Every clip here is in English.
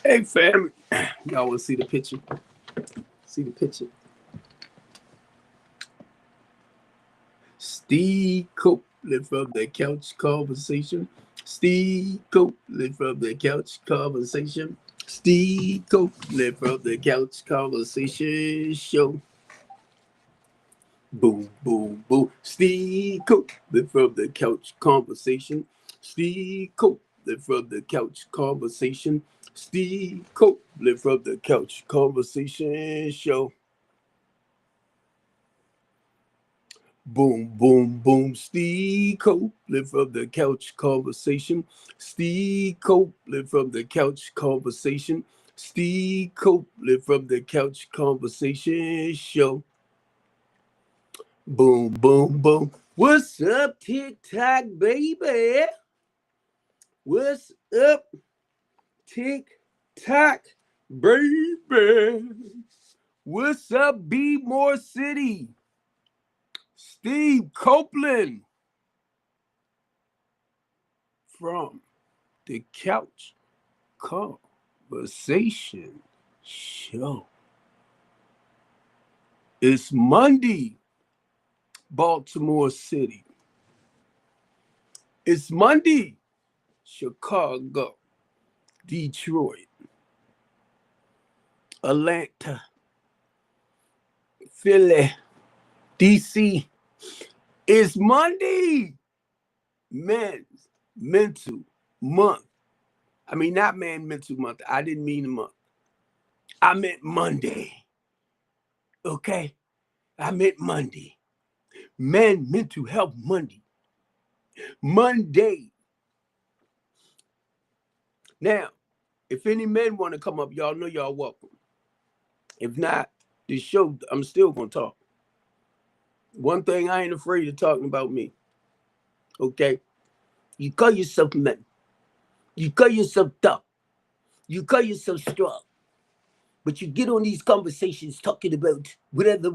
Hey, fam. Y'all want to see the picture? See the picture? Steve Copeland from the Couch Conversation. Steve Copeland from the Couch Conversation. Steve Copeland from the Couch Conversation Show. Boom, boom, boom. Steve Copeland from the Couch Conversation. Steve Copeland from the Couch Conversation. Steve Copeland from the Couch Conversation Show. Boom, boom, boom. Steve Copeland from the Couch Conversation. Steve Copeland from the Couch Conversation. Steve Copeland from the Couch Conversation Show. Boom, boom, boom. What's up, TikTok, baby? What's up, TikTok, baby? What's up, Be More City? Steve Copeland from the Couch Conversation Show. It's Monday, Baltimore City. It's Monday, Chicago, Detroit, Atlanta, Philly, DC. It's Monday, Men's Mental Month. I mean, not Man Mental Month. I didn't mean a month. I meant Monday. Okay? I meant Monday. Men Mental Health Monday. Monday. Now, if any men want to come up, y'all know y'all welcome. If not, this show, I'm still going to talk. One thing, I ain't afraid of talking about me. Okay? You call yourself men. You call yourself tough. You call yourself strong. But you get on these conversations talking about whatever.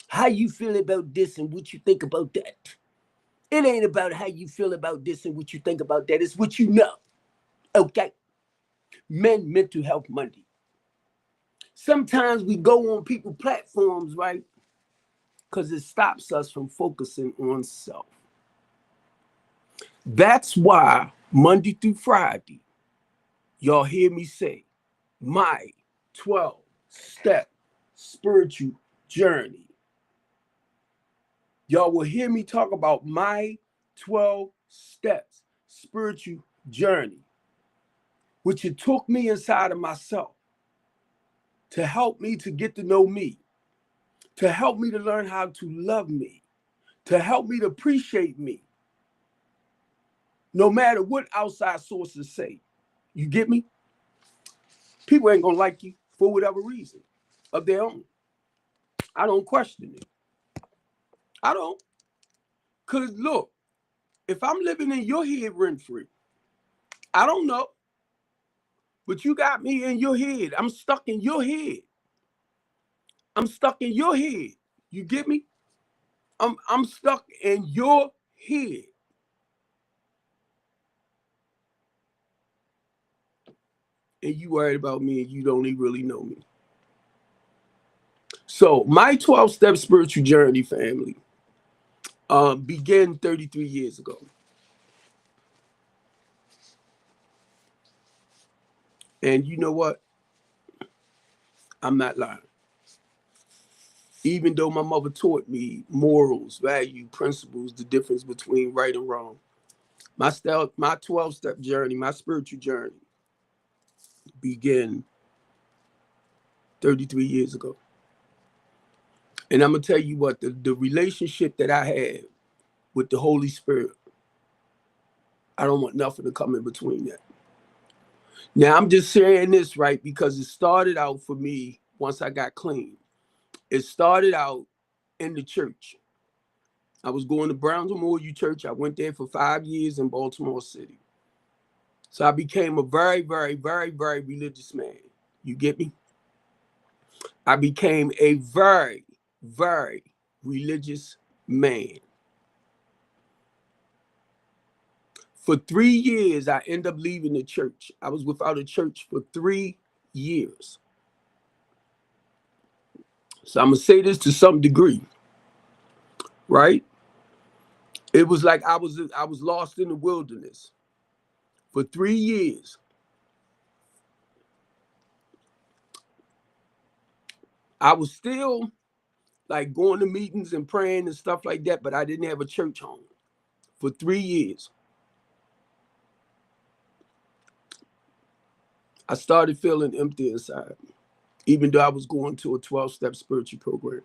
How you feel about this and what you think about that. It ain't about how you feel about this and what you think about that. It's what you know. Okay? Men Mental Health Monday. Sometimes we go on people platforms, right? Because it stops us from focusing on self. That's why Monday through Friday, y'all hear me say, my 12-step spiritual journey. Y'all will hear me talk about my 12 steps spiritual journey, which it took me inside of myself to help me to get to know me, to help me to learn how to love me, to help me to appreciate me, no matter what outside sources say. You get me? People ain't gonna like you for whatever reason of their own. I don't question it. I don't. Because look, if I'm living in your head rent-free, I don't know, but you got me in your head. I'm stuck in your head. I'm stuck in your head. You get me? I'm stuck in your head. And you worried about me and you don't even really know me. So my 12-step spiritual journey, family, began 33 years ago. And you know what? I'm not lying. Even though my mother taught me morals, value, principles, the difference between right and wrong, my 12-step journey, my spiritual journey began 33 years ago. And I'm going to tell you what, the relationship that I had with the Holy Spirit, I don't want nothing to come in between that. Now, I'm just saying this, right, because it started out for me once I got clean. It started out in the church. I was going to Browns Memorial Church. I went there for 5 years in Baltimore City. So I became a very, very, very, very religious man. You get me? I became a very, very religious man. For 3 years, I ended up leaving the church. I was without a church for 3 years. So I'm going to say this to some degree, right? It was like I was lost in the wilderness for 3 years. I was still like going to meetings and praying and stuff like that, but I didn't have a church home for 3 years. I started feeling empty inside, even though I was going to a 12-step spiritual program.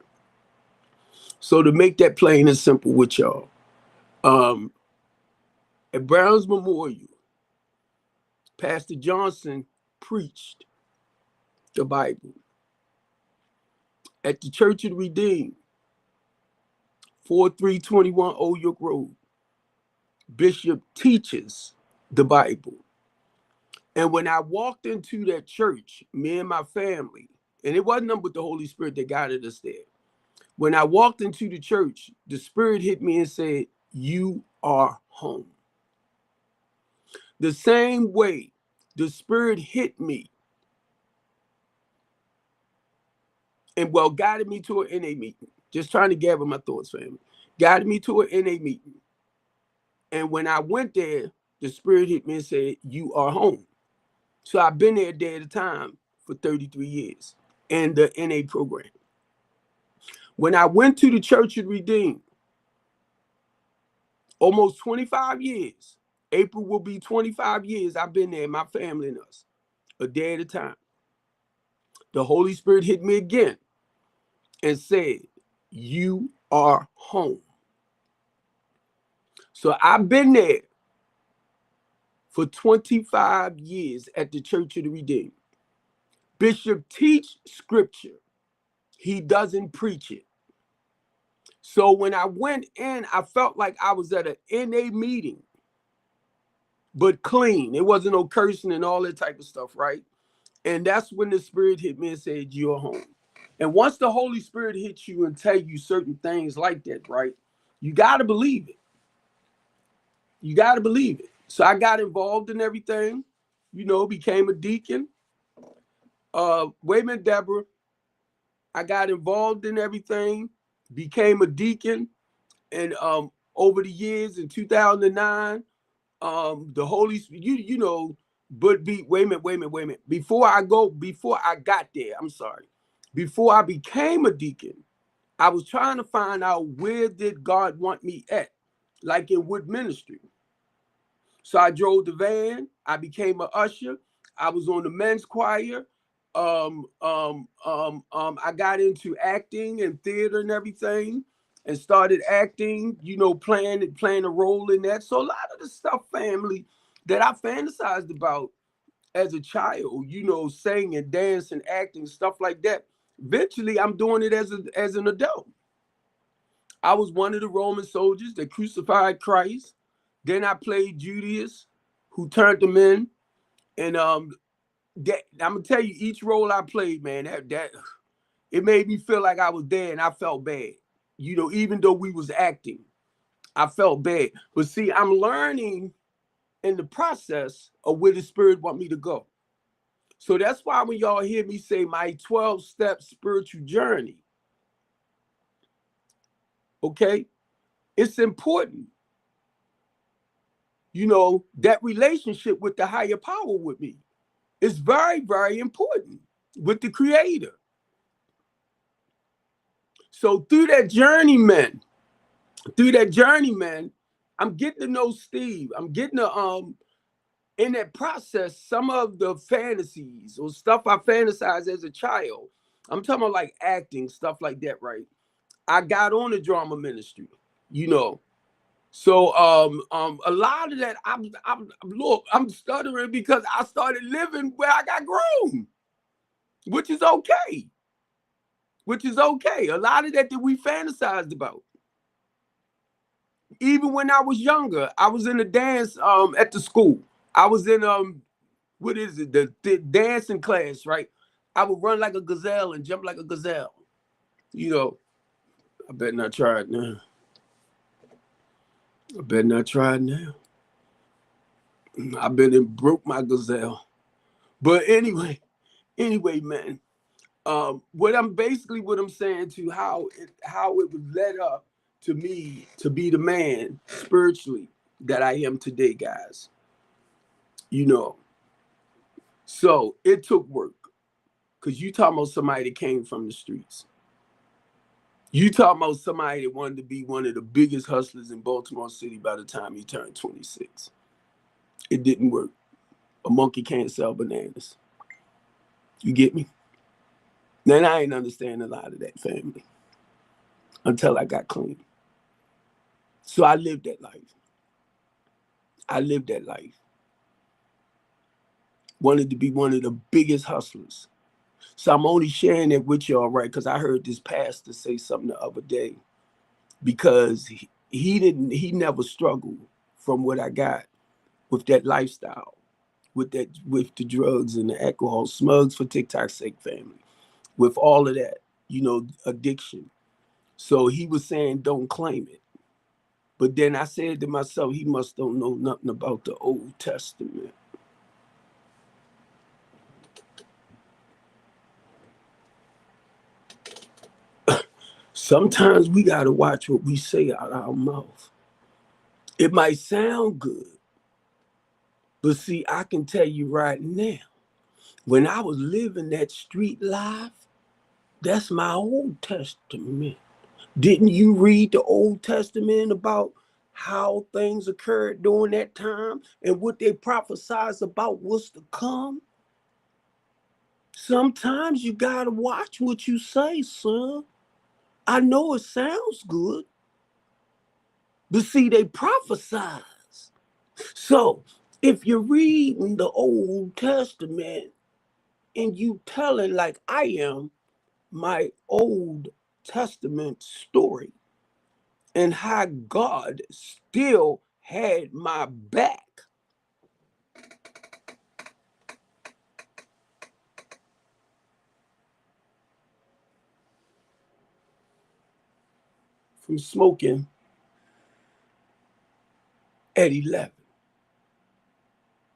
So to make that plain and simple with y'all, at Browns Memorial, Pastor Johnson preached the Bible. At the Church of the Redeemed, 4321 Old York Road, Bishop teaches the Bible. And when I walked into that church, me and my family, and it wasn't nothing but the Holy Spirit that guided us there. When I walked into the church, the Spirit hit me and said, "You are home." The same way the Spirit hit me and guided me to an NA meeting. Just trying to gather my thoughts, family. Guided me to an NA meeting. And when I went there, the Spirit hit me and said, "You are home." So I've been there a day at a time for 33 years in the NA program. When I went to the Church of the Redeemed, almost 25 years, April will be 25 years I've been there, my family and us, a day at a time. The Holy Spirit hit me again and said, "You are home." So I've been there for 25 years at the Church of the Redeemed. Bishop teach scripture. He doesn't preach it. So when I went in, I felt like I was at an NA meeting, but clean. It wasn't no cursing and all that type of stuff, right? And that's when the Spirit hit me and said, "You're home." And once the Holy Spirit hits you and tell you certain things like that, right, you got to believe it. You got to believe it. So I got involved in everything, became a deacon. Wait a minute, Deborah. I got involved in everything, became a deacon. And over the years in 2009, the Holy Spirit, but wait a minute. Before I got there, before I became a deacon, I was trying to find out where did God want me at, like in what ministry. So I drove the van. I became an usher. I was on the men's choir. I got into acting and theater and everything, and started acting. Playing a role in that. So a lot of the stuff, family, that I fantasized about as a child, singing, dancing, acting, stuff like that. Eventually, I'm doing it as an adult. I was one of the Roman soldiers that crucified Christ. Then I played Judas, who turned them in. And I'm gonna tell you, each role I played, man, that it made me feel like I was there, and I felt bad. Even though we was acting, I felt bad. But see, I'm learning in the process of where the Spirit want me to go. So that's why when y'all hear me say my 12-step spiritual journey, okay, it's important. That relationship with the higher power with me is very, very important, with the Creator. So through that journey, man, I'm getting to know Steve. I'm getting to in that process, some of the fantasies or stuff I fantasized as a child. I'm talking about like acting, stuff like that, right? I got on the drama ministry, So a lot of that, I'm stuttering because I started living where I got grown, which is okay. A lot of that we fantasized about. Even when I was younger, I was in the dance at the school. I was in what is it? The dancing class, right? I would run like a gazelle and jump like a gazelle. I better not try it now. I've been and broke my gazelle. But anyway, man. What I'm saying to how it was led up to me to be the man spiritually that I am today, guys. You know, so it took work because you talking about somebody that came from the streets. You talking about somebody that wanted to be one of the biggest hustlers in Baltimore City by the time he turned 26. It didn't work. A monkey can't sell bananas. You get me? Then I ain't understand a lot of that, family, until I got clean. So I lived that life. Wanted to be one of the biggest hustlers. So I'm only sharing it with y'all, right? Because I heard this pastor say something the other day. Because he never struggled from what I got with that lifestyle, with the drugs and the alcohol, smugs for TikTok's sake, family, with all of that, addiction. So he was saying, don't claim it. But then I said to myself, he must don't know nothing about the Old Testament. Sometimes we got to watch what we say out of our mouth. It might sound good, but see, I can tell you right now, when I was living that street life, that's my Old Testament. Didn't you read the Old Testament about how things occurred during that time and what they prophesied about what's to come? Sometimes you got to watch what you say, son. I know it sounds good, but see, they prophesize. So if you're reading the Old Testament and you telling like I am my Old Testament story and how God still had my back. From smoking at 11.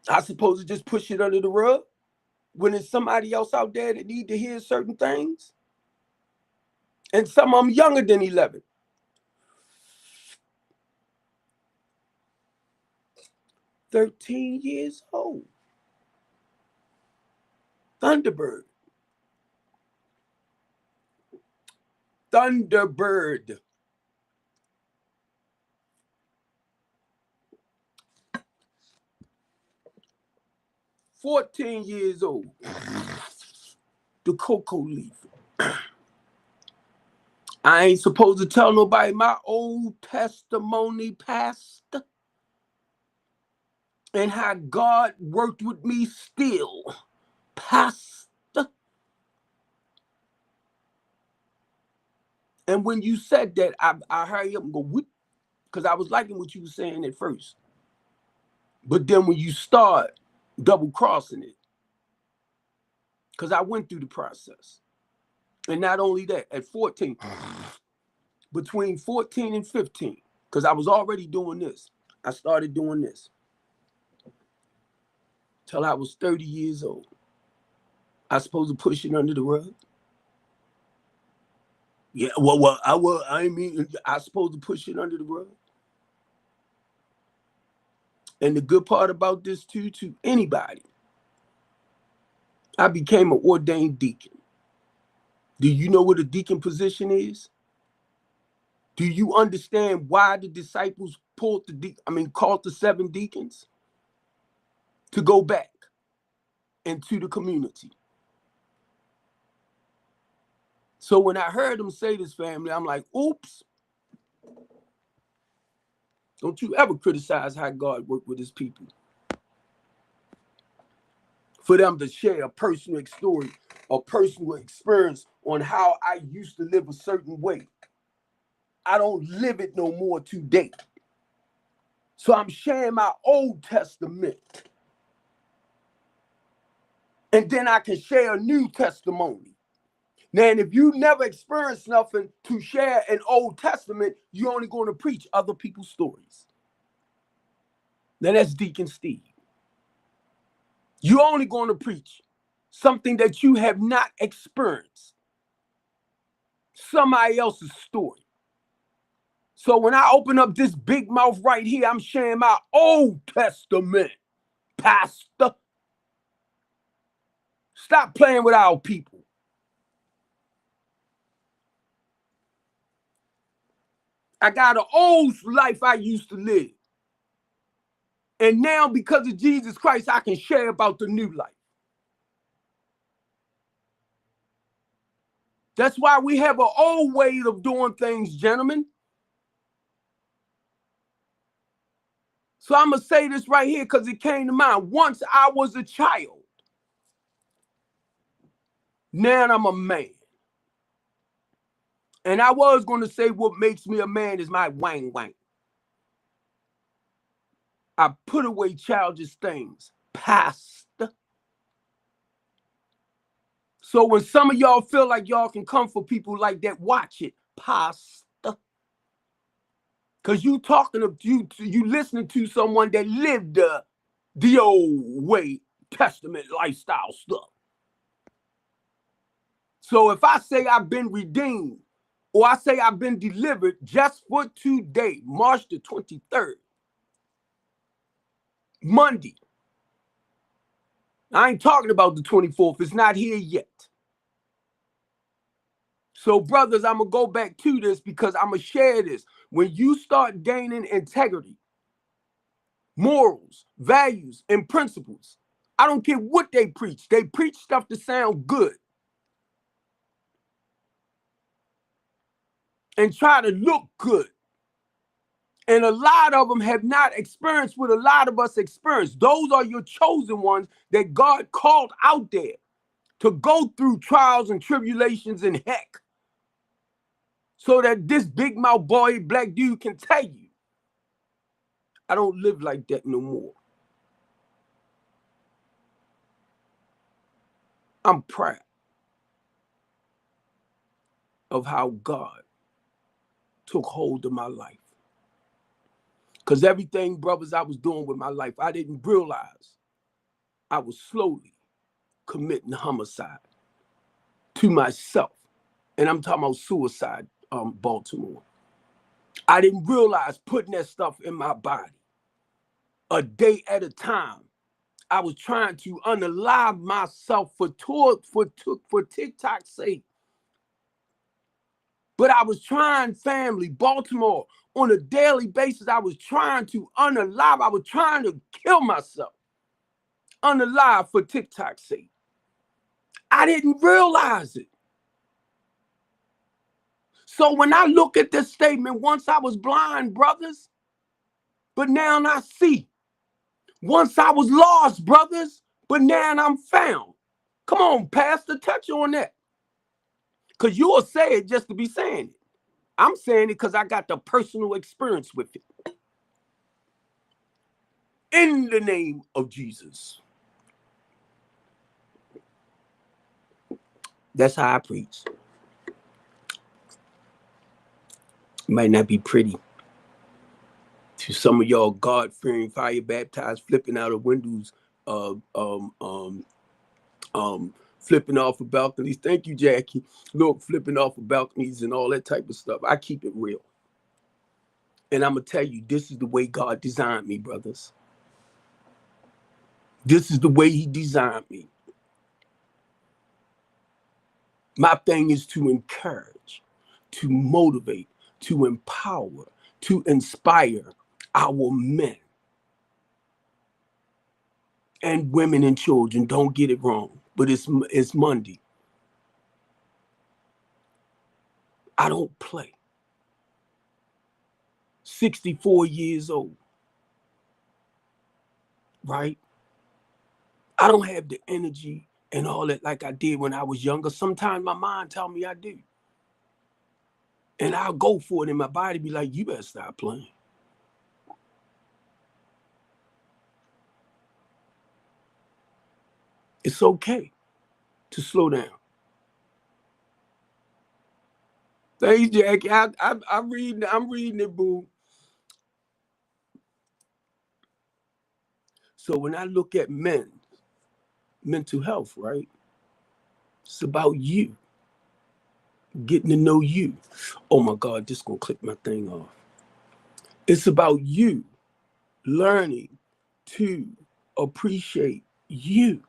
I suppose to just push it under the rug when there's somebody else out there that need to hear certain things. And some of them younger than 11. $13 old. Thunderbird. 14 years old. The cocoa leaf. I ain't supposed to tell nobody my old testimony, pastor, and how God worked with me still, pastor. And when you said that, I hurry up and go, whoop, because I was liking what you were saying at first. But then when you start double crossing it, because I went through the process. And not only that, at 14, between 14 and 15, because I was already doing this. I started doing this till I was 30 years old. I supposed to push it under the rug? Yeah, I supposed to push it under the rug. And the good part about this too, to anybody, I became an ordained deacon. Do you know what a deacon position is? Do you understand why the disciples called the 7 deacons? To go back into the community. So when I heard them say this, family, I'm like, oops. Don't you ever criticize how God worked with his people. For them to share a personal story, a personal experience on how I used to live a certain way. I don't live it no more today. So I'm sharing my Old Testament. And then I can share a new testimony. Now, and if you never experienced nothing to share an Old Testament, you're only going to preach other people's stories. Now, that's Deacon Steve. You're only going to preach something that you have not experienced, somebody else's story. So when I open up this big mouth right here, I'm sharing my Old Testament, Pastor. Stop playing with our people. I got an old life I used to live. And now, because of Jesus Christ, I can share about the new life. That's why we have an old way of doing things, gentlemen. So I'm going to say this right here because it came to mind. Once I was a child. Now I'm a man. And I was going to say what makes me a man is my wang wang. I put away childish things, Pastor. So when some of y'all feel like y'all can come for people like that, watch it, Pastor. Because you talking to you listening to someone that lived the old way, Testament lifestyle stuff. So if I say I've been redeemed, or I say I've been delivered just for today, March the 23rd, Monday. I ain't talking about the 24th. It's not here yet. So, brothers, I'm going to go back to this because I'm going to share this. When you start gaining integrity, morals, values, and principles, I don't care what they preach. They preach stuff to sound good and try to look good. And a lot of them have not experienced what a lot of us experience. Those are your chosen ones that God called out there to go through trials and tribulations and heck. So that this big mouth boy, black dude can tell you, I don't live like that no more. I'm proud of how God took hold of my life. Because everything, brothers, I was doing with my life, I didn't realize I was slowly committing homicide to myself. And I'm talking about suicide, Baltimore. I didn't realize putting that stuff in my body a day at a time. I was trying to unalive myself for TikTok's sake. But I was trying, family, Baltimore, on a daily basis. I was trying to unalive. I was trying to kill myself. Unalive for TikTok's sake. I didn't realize it. So when I look at this statement, once I was blind, brothers, but now I see. Once I was lost, brothers, but now I'm found. Come on, Pastor, touch on that. Because you will say it just to be saying it. I'm saying it because I got the personal experience with it. In the name of Jesus. That's how I preach. It might not be pretty to some of y'all God-fearing, fire-baptized, flipping out of windows, flipping off of balconies. Thank you, Jackie. Look, flipping off of balconies and all that type of stuff. I keep it real. And I'm going to tell you, this is the way God designed me, brothers. This is the way he designed me. My thing is to encourage, to motivate, to empower, to inspire our men and women and children. Don't get it wrong, but it's Monday. I don't play. 64 years old, right? I don't have the energy and all that like I did when I was younger. Sometimes my mind tells me I do. And I'll go for it, and my body be like, you better stop playing. It's okay to slow down. Thanks, Jackie. I'm reading it, boo. So when I look at men mental health, right? It's about you, getting to know you. Oh my God, this gonna click my thing off. It's about you learning to appreciate you.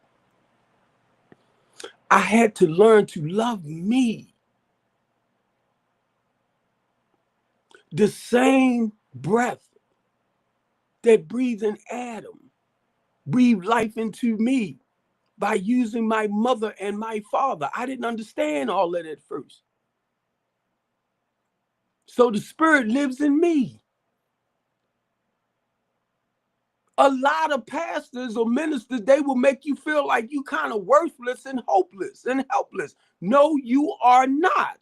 I had to learn to love me. The same breath that breathed in Adam breathed life into me by using my mother and my father. I didn't understand all that at first. So the spirit lives in me. A lot of pastors or ministers, they will make you feel like you kind of worthless and hopeless and helpless. No, you are not.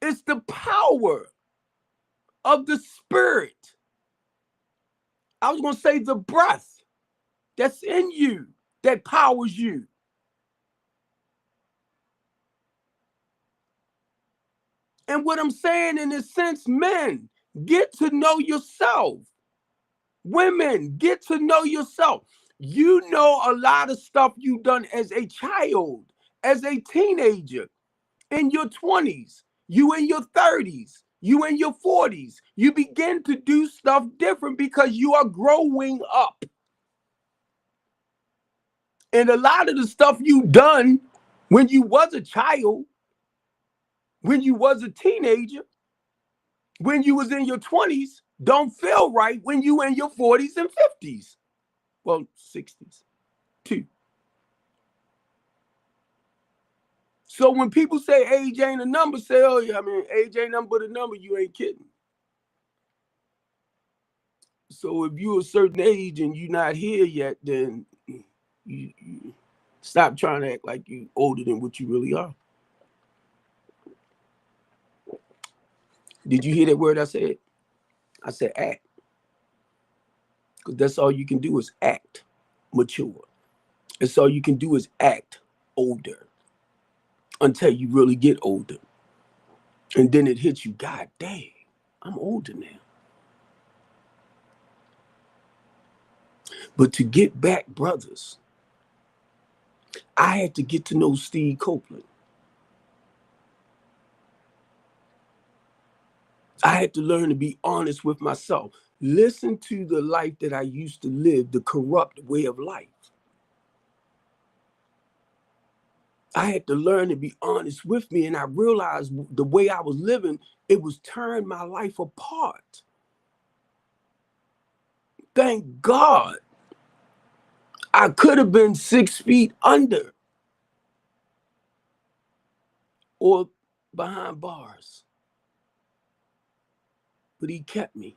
It's the power of the spirit. I was going to say the breath that's in you that powers you. And what I'm saying in this sense, men, get to know yourself. Women, get to know yourself. You know a lot of stuff you done as a child, as a teenager, in your 20s, you in your 30s, you in your 40s. You begin to do stuff different because you are growing up. And a lot of the stuff you done when you was a child, when you was a teenager, when you was in your 20s, don't feel right when you in your 40s and 50s. Well, 60s too. So when people say age ain't a number, say, oh yeah, I mean, age ain't nothing but a number, you ain't kidding. So if you're a certain age and you're not here yet, then you stop trying to act like you older than what you really are. Did you hear that word I said? I said act. Because that's all you can do is act mature. That's all you can do is act older until you really get older. And then it hits you, God dang, I'm older now. But to get back, brothers, I had to get to know Steve Copeland. I had to learn to be honest with myself. Listen to the life that I used to live, the corrupt way of life. I had to learn to be honest with me, and I realized the way I was living, it was tearing my life apart. Thank God I could have been 6 feet under or behind bars, but he kept me.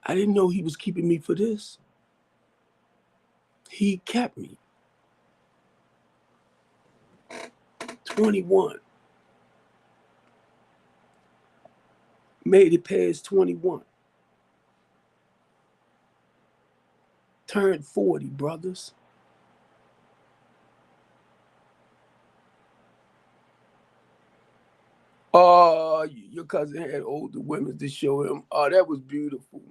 I didn't know he was keeping me for this. He kept me. 21. Made it past 21. Turned 40, brothers. Oh, your cousin had older women to show him. Oh, that was beautiful.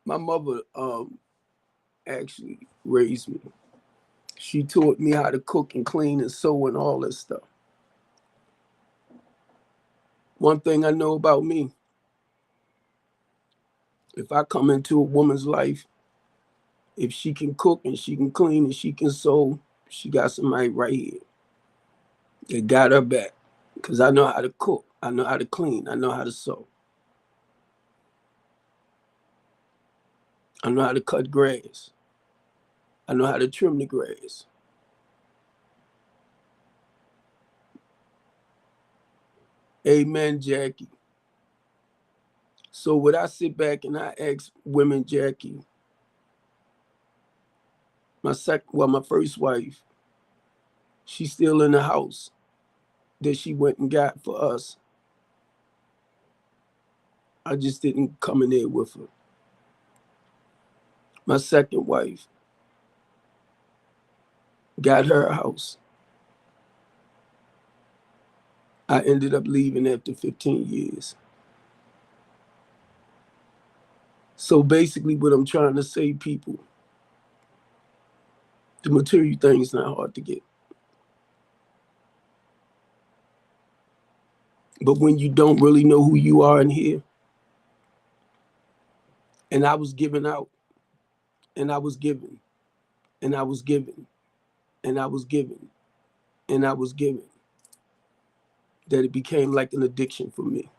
My mother actually raised me. She taught me how to cook and clean and sew and all that stuff. One thing I know about me, if I come into a woman's life, if she can cook and she can clean and she can sew, she got somebody right here that got her back. Because I know how to cook, I know how to clean, I know how to sew. I know how to cut grass. I know how to trim the grass. Amen, Jackie. So would I sit back and I ask women, Jackie, my first wife, she's still in the house that she went and got for us. I just didn't come in there with her. My second wife got her a house. I ended up leaving after 15 years. So basically what I'm trying to say, people, the material thing is not hard to get. But when you don't really know who you are in here, and I was giving out, and I was giving, and I was giving, and I was giving, and I was giving, that it became like an addiction for me.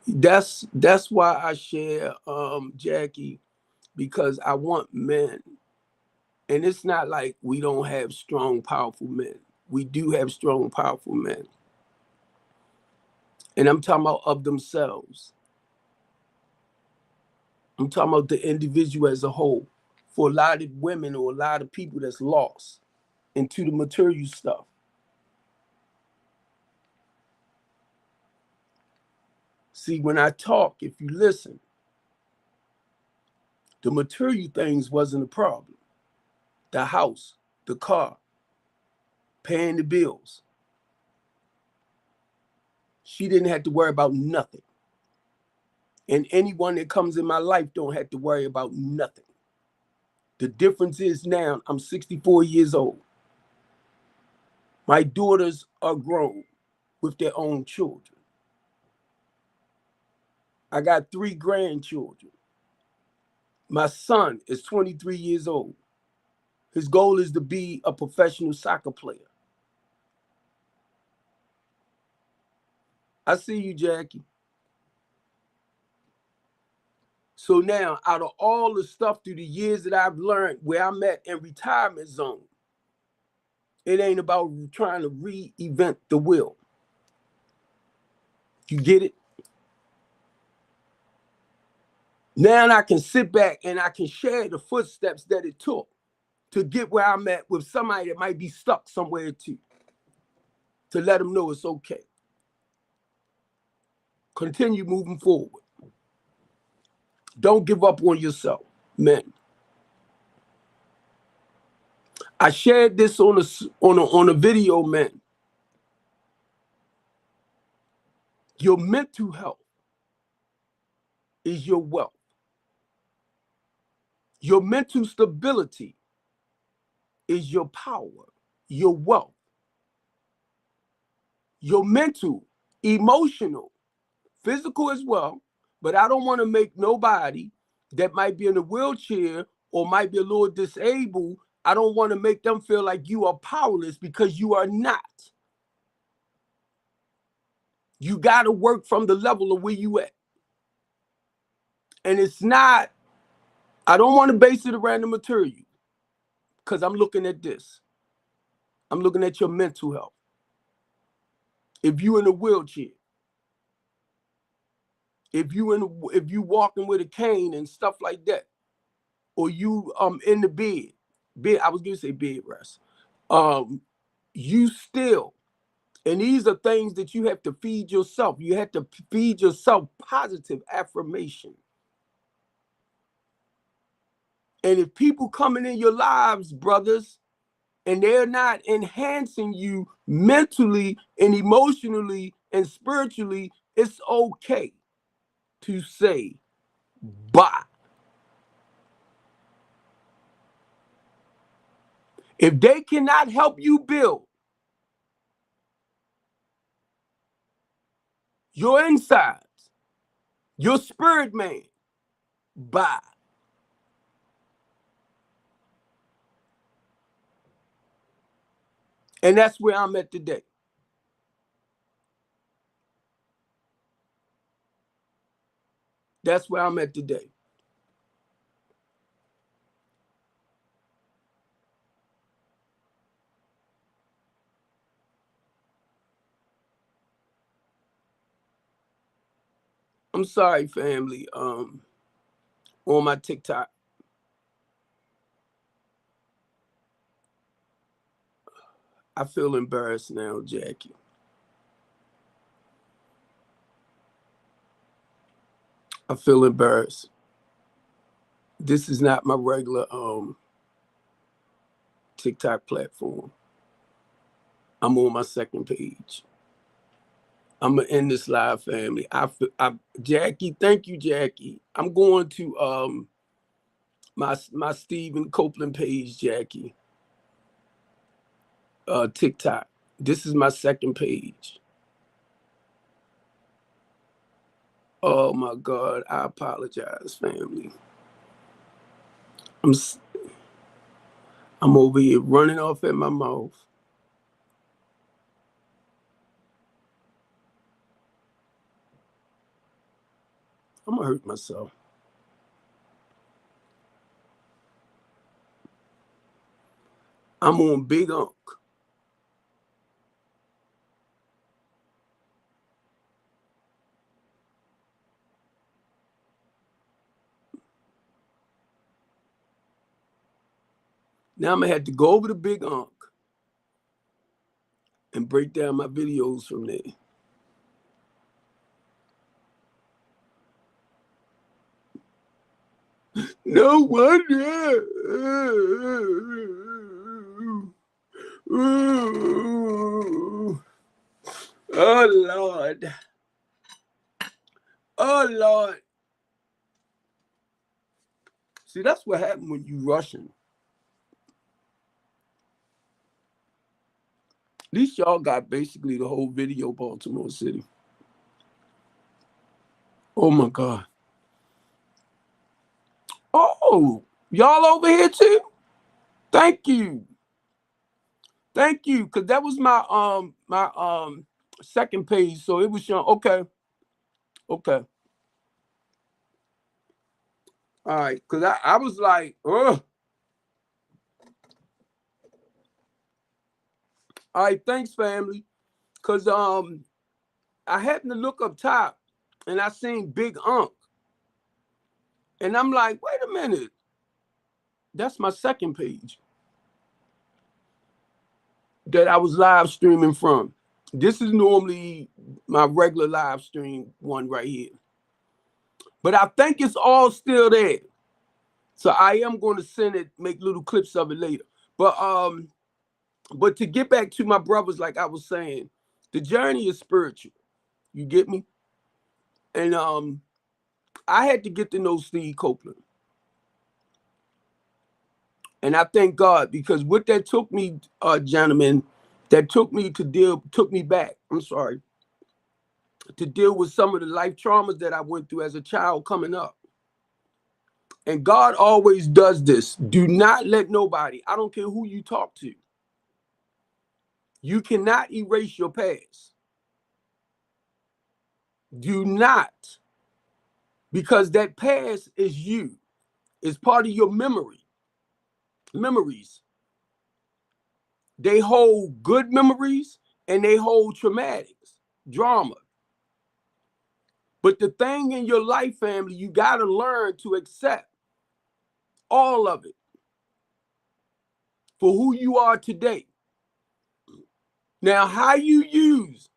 That's why I share Jackie, because I want men, and it's not like we don't have strong, powerful men. We do have strong, powerful men. And I'm talking about of themselves. I'm talking about the individual as a whole. For a lot of women or a lot of people that's lost into the material stuff. See, when I talk, if you listen, the material things wasn't a problem. The house, the car, paying the bills. She didn't have to worry about nothing. And anyone that comes in my life don't have to worry about nothing. The difference is now I'm 64 years old. My daughters are grown with their own children. I got 3 grandchildren. My son is 23 years old. His goal is to be a professional soccer player. I see you, Jackie. So now, out of all the stuff through the years that I've learned where I'm at in retirement zone, it ain't about trying to reinvent the wheel. You get it? Now I can sit back and I can share the footsteps that it took to get where I'm at with somebody that might be stuck somewhere too, to let them know it's okay. Continue moving forward. Don't give up on yourself, men. I shared this on a video, man. Your mental health is your wealth. Your mental stability is your power, your wealth. Your mental, emotional, physical as well. But I don't want to make nobody that might be in a wheelchair or might be a little disabled, I don't want to make them feel like you are powerless, because you are not. You got to work from the level of where you at. And it's not, I don't want to base it around the material, because I'm looking at this. I'm looking at your mental health. If you in a wheelchair, if you walking with a cane and stuff like that, or you in the bed, I was gonna say bed rest. You still, and these are things that you have to feed yourself. You have to feed yourself positive affirmation. And if people coming in your lives, brothers, and they're not enhancing you mentally and emotionally and spiritually, it's okay to say bye. If they cannot help you build your insides, your spirit man, bye. And that's where I'm at today. That's where I'm at today. I'm sorry, family. On my TikTok, I feel embarrassed now, Jackie. I feel embarrassed. This is not my regular TikTok platform. I'm on my second page. I'm gonna end this live, family. Jackie, thank you, Jackie. I'm going to my Stephen Copeland page, Jackie. TikTok. This is my second page. Oh my God, I apologize, family. I'm over here running off at my mouth. I'm gonna hurt myself. I'm on Big Unc. Now I'm gonna have to go over to Big Unc and break down my videos from there. No wonder. Oh Lord. Oh Lord. See, that's what happened when you rushing. At least y'all got basically the whole video, Baltimore City. Oh my God. Oh, y'all over here too? Thank you. Thank you. Cause that was my second page. So it was showing. Okay. Okay. All right. Cause I was like, ugh. All right, thanks, family. Cause I happened to look up top and I seen Big Unc. And I'm like, wait a minute. That's my second page that I was live streaming from. This is normally my regular live stream one right here. But I think it's all still there. So I am going to send it, make little clips of it later. But to get back to my brothers, like I was saying, the journey is spiritual. You get me? And I had to get to know Steve Copeland. And I thank God, because what that took me, gentlemen, that took me back, I'm sorry, to deal with some of the life traumas that I went through as a child coming up. And God always does this. Do not let nobody, I don't care who you talk to, you cannot erase your past. Do not. Because that past is you. It's part of your memories. They hold good memories and they hold traumatics, drama. But the thing in your life, family, you got to learn to accept all of it for who you are today. Now, how you use.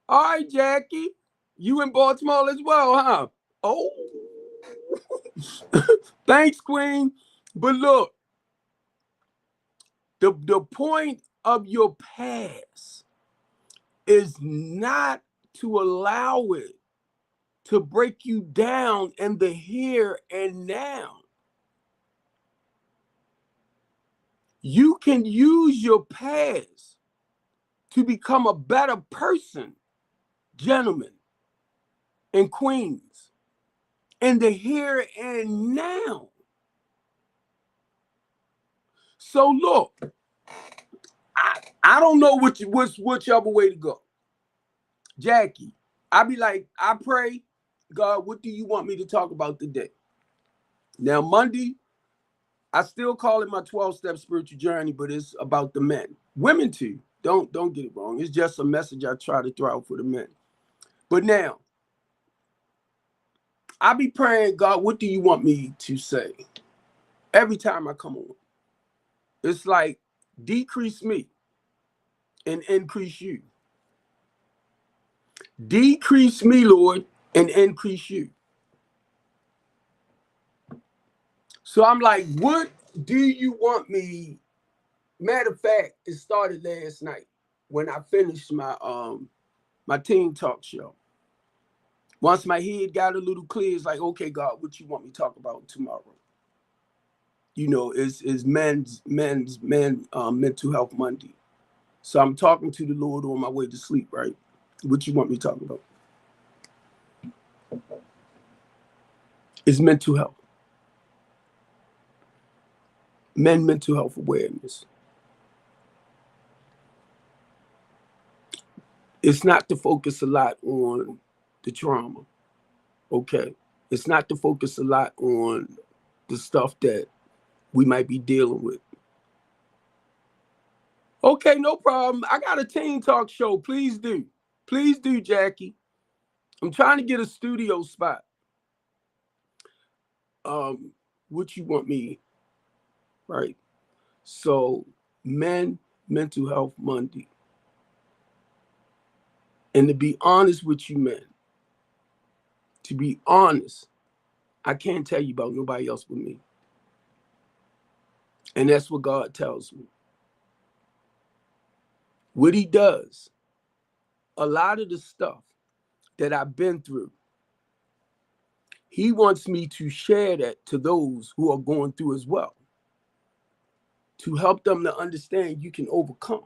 All right, Jackie, you in Baltimore as well, huh? Oh, thanks, Queen. But look, the point of your past is not to allow it to break you down in the here and now. You can use your past to become a better person, gentlemen and queens, in the here and now. So look, I don't know whichever way to go. Jackie, I be like, I pray, God, what do you want me to talk about today? Now, Monday, I still call it my 12-step spiritual journey, but it's about the men. Women too. Don't get it wrong. It's just a message I try to throw out for the men. But now, I be praying, God, what do you want me to say? Every time I come on. It's like, decrease me and increase you. Decrease me, Lord, and increase you. So I'm like, what do you want me? Matter of fact, it started last night when I finished my Teen Talk show. Once my head got a little clear, it's like, okay, God, what you want me to talk about tomorrow? You know, is men's mental health Monday. So I'm talking to the Lord on my way to sleep, right? What you want me to talk about? It's mental health. Men mental health awareness. It's not to focus a lot on the trauma, okay? It's not to focus a lot on the stuff that we might be dealing with. Okay, no problem. I got a Teen Talk show. Please do. Please do, Jackie. I'm trying to get a studio spot. What you want me, right? So, men mental health Monday. And to be honest with you, men, to be honest, I can't tell you about nobody else but me. And that's what God tells me. What he does, a lot of the stuff that I've been through, he wants me to share that to those who are going through as well, to help them to understand you can overcome.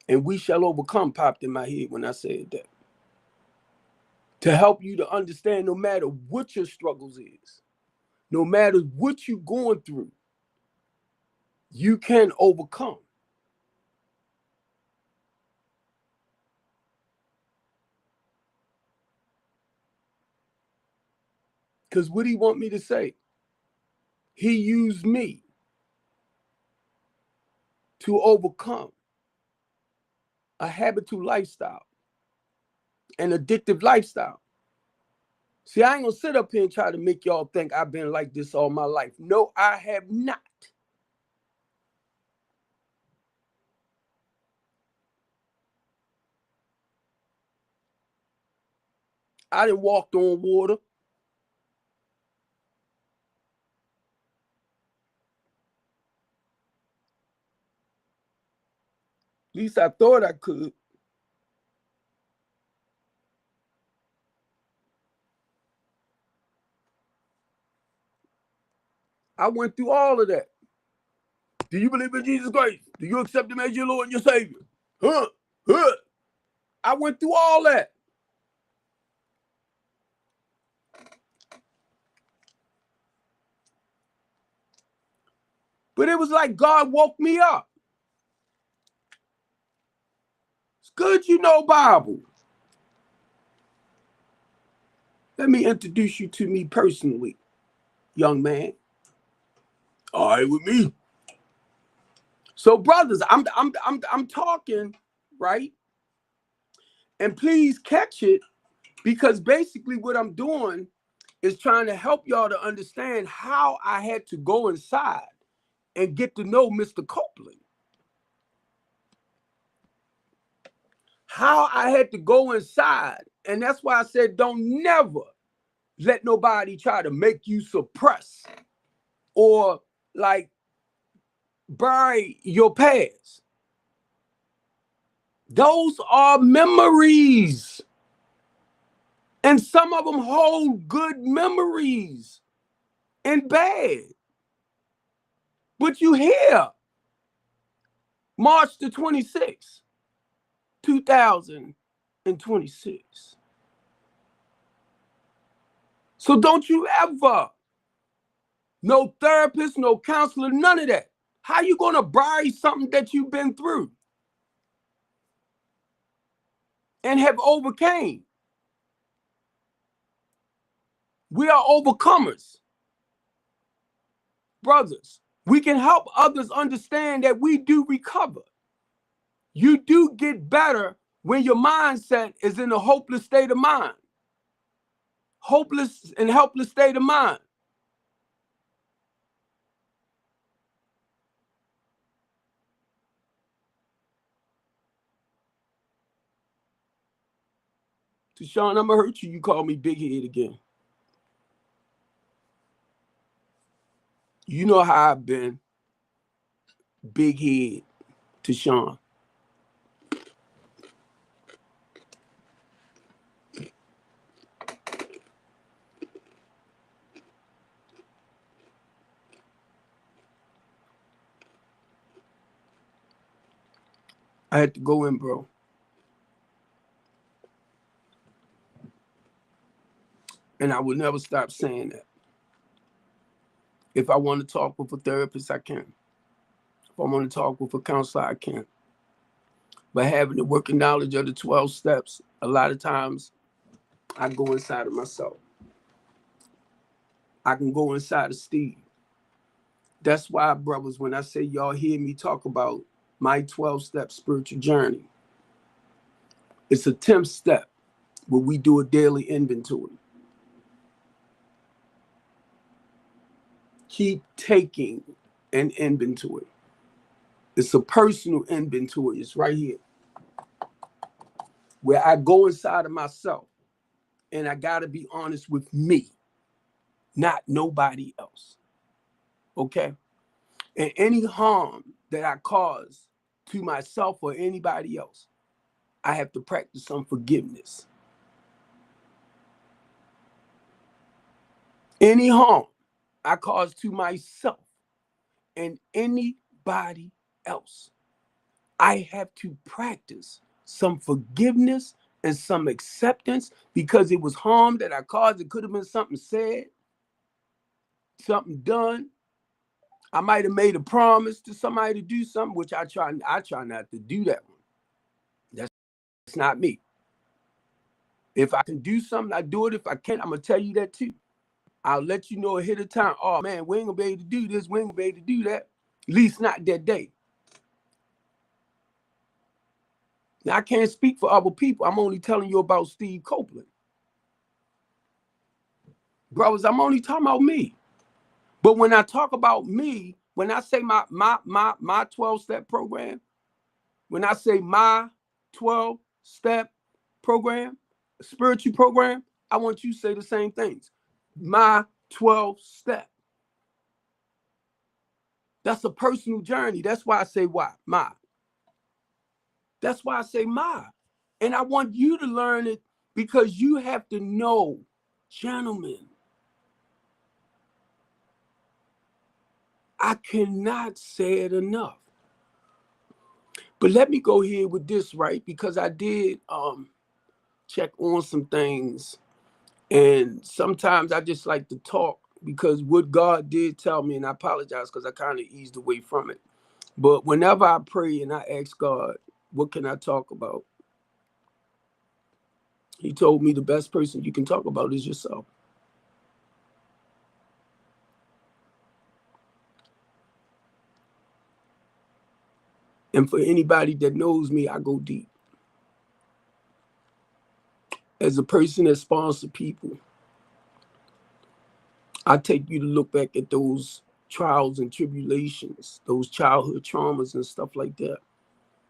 And we shall overcome popped in my head when I said that. To help you to understand no matter what your struggles is, no matter what you're going through, you can overcome. Because what he want me to say? He used me to overcome a habitual lifestyle, an addictive lifestyle. See, I ain't gonna sit up here and try to make y'all think I've been like this all my life. No, I have not. I done walked on water. At least I thought I could. I went through all of that. Do you believe in Jesus Christ? Do you accept him as your Lord and your Savior? Huh? Huh? I went through all that. But it was like God woke me up. It's good you know Bible. Let me introduce you to me personally, young man. All right with me. So, brothers, I'm talking, right? And please catch it, because basically what I'm doing is trying to help y'all to understand how I had to go inside and get to know Mr. Copeland. How I had to go inside. And that's why I said, don't never let nobody try to make you suppress or like bury your past. Those are memories. And some of them hold good memories and bad. But you hear March the 26th, 2026. So don't you ever, no therapist, no counselor, none of that. How you gonna bury something that you've been through and have overcame? We are overcomers. Brothers, we can help others understand that we do recover. You do get better when your mindset is in a hopeless state of mind. Hopeless and helpless state of mind. Tashawn, I'm gonna hurt you. You call me big head again. You know how I've been, big head to Sean. I had to go in, bro. And I will never stop saying that. If I want to talk with a therapist, I can. If I want to talk with a counselor, I can. But having the working knowledge of the 12 steps, a lot of times I go inside of myself. I can go inside of Steve. That's why, brothers, when I say y'all hear me talk about my 12-step spiritual journey, it's a 10th step where we do a daily inventory. Keep taking an inventory. It's a personal inventory. It's right here, where I go inside of myself and I got to be honest with me, not nobody else. Okay? And any harm that I cause to myself or anybody else, I have to practice some forgiveness. Any harm I cause to myself and anybody else, I have to practice some forgiveness and some acceptance, because it was harm that I caused. It could have been something said, something done. I might have made a promise to somebody to do something, which I try not to do that one. That's not me. If I can do something, I do it. If I can't, I'm gonna tell you that too. I'll let you know ahead of time. Oh man, we ain't gonna be able to do this. We ain't gonna be able to do that. At least not that day. Now, I can't speak for other people. I'm only telling you about Steve Copeland. Brothers, I'm only talking about me. But when I talk about me, when I say my 12-step program, when I say my 12-step program, spiritual program, I want you to say the same things. My 12-step. That's a personal journey. That's why I say why, my. That's why I say my. And I want you to learn it, because you have to know, gentlemen, I cannot say it enough. But let me go here with this, right? Because I did check on some things. And sometimes I just like to talk, because what God did tell me, and I apologize because I kind of eased away from it. But whenever I pray and I ask God, what can I talk about? He told me the best person you can talk about is yourself. And for anybody that knows me, I go deep. As a person that sponsors people, I take you to look back at those trials and tribulations, those childhood traumas and stuff like that,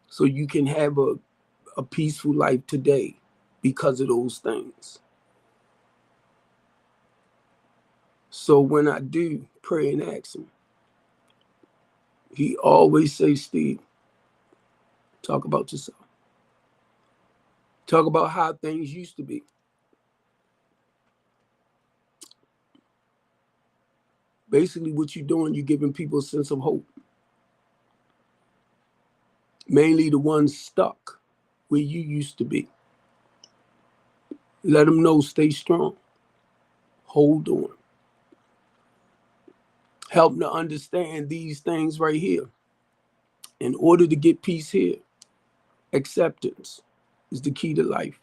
so you can have a peaceful life today because of those things. So when I do pray and ask him, he always says, Steve, talk about yourself. Talk about how things used to be. Basically, what you're doing, you're giving people a sense of hope. Mainly the ones stuck where you used to be. Let them know, stay strong. Hold on. Help them to understand these things right here. In order to get peace here, acceptance is the key to life.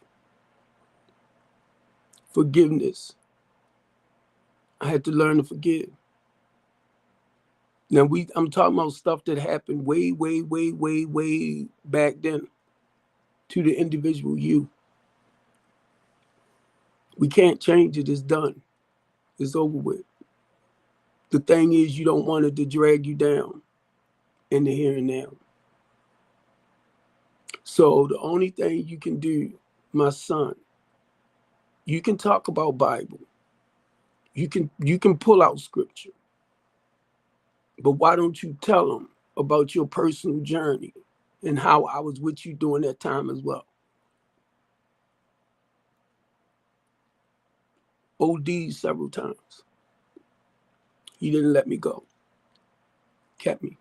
Forgiveness. I had to learn to forgive. Now I'm talking about stuff that happened way back then to the individual you. We can't change it. It's done. It's over with. The thing is, you don't want it to drag you down in the here and now. So the only thing you can do, my son, you can talk about Bible. You can pull out scripture. But why don't you tell them about your personal journey and how I was with you during that time as well? OD several times. He didn't let me go. Kept me.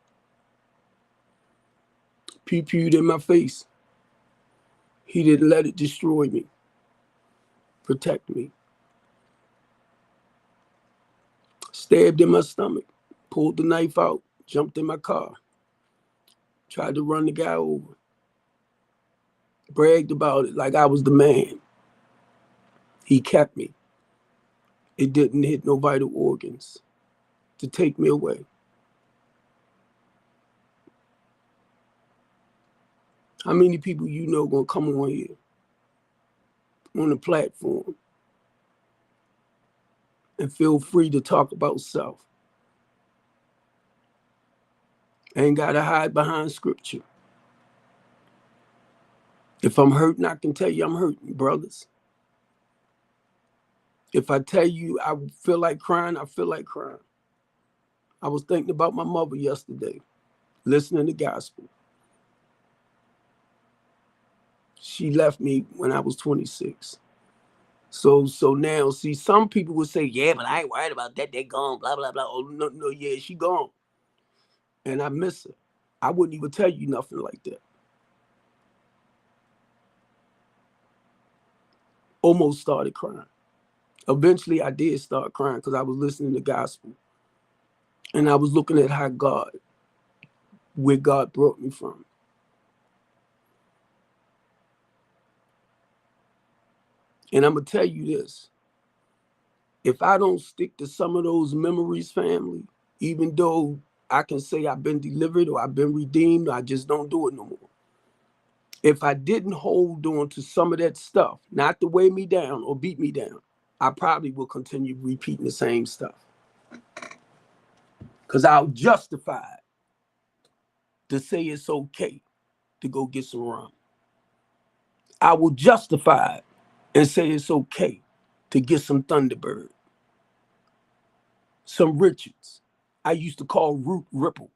Pew-pewed in my face. He didn't let it destroy me. Protect me. Stabbed in my stomach. Pulled the knife out. Jumped in my car. Tried to run the guy over. Bragged about it like I was the man. He kept me. It didn't hit no vital organs to take me away. How many people you know gonna come on here on the platform and feel free to talk about self? Ain't gotta hide behind scripture. If I'm hurting, I can tell you I'm hurting, brothers. If I tell you I feel like crying, I feel like crying. I was thinking about my mother yesterday, listening to gospel. She left me when I was 26. So now, see, some people would say, yeah, but I ain't worried about that. They gone, blah, blah, blah. Oh, no, yeah, she gone. And I miss her. I wouldn't even tell you nothing like that. Almost started crying. Eventually, I did start crying because I was listening to gospel. And I was looking at where God brought me from. And I'm going to tell you this. If I don't stick to some of those memories, family, even though I can say I've been delivered or I've been redeemed, I just don't do it no more. If I didn't hold on to some of that stuff, not to weigh me down or beat me down, I probably will continue repeating the same stuff. Because I'll justify it to say it's okay to go get some rum. I will justify it and say it's okay to get some Thunderbird, some Richards. I used to call Root Ripple.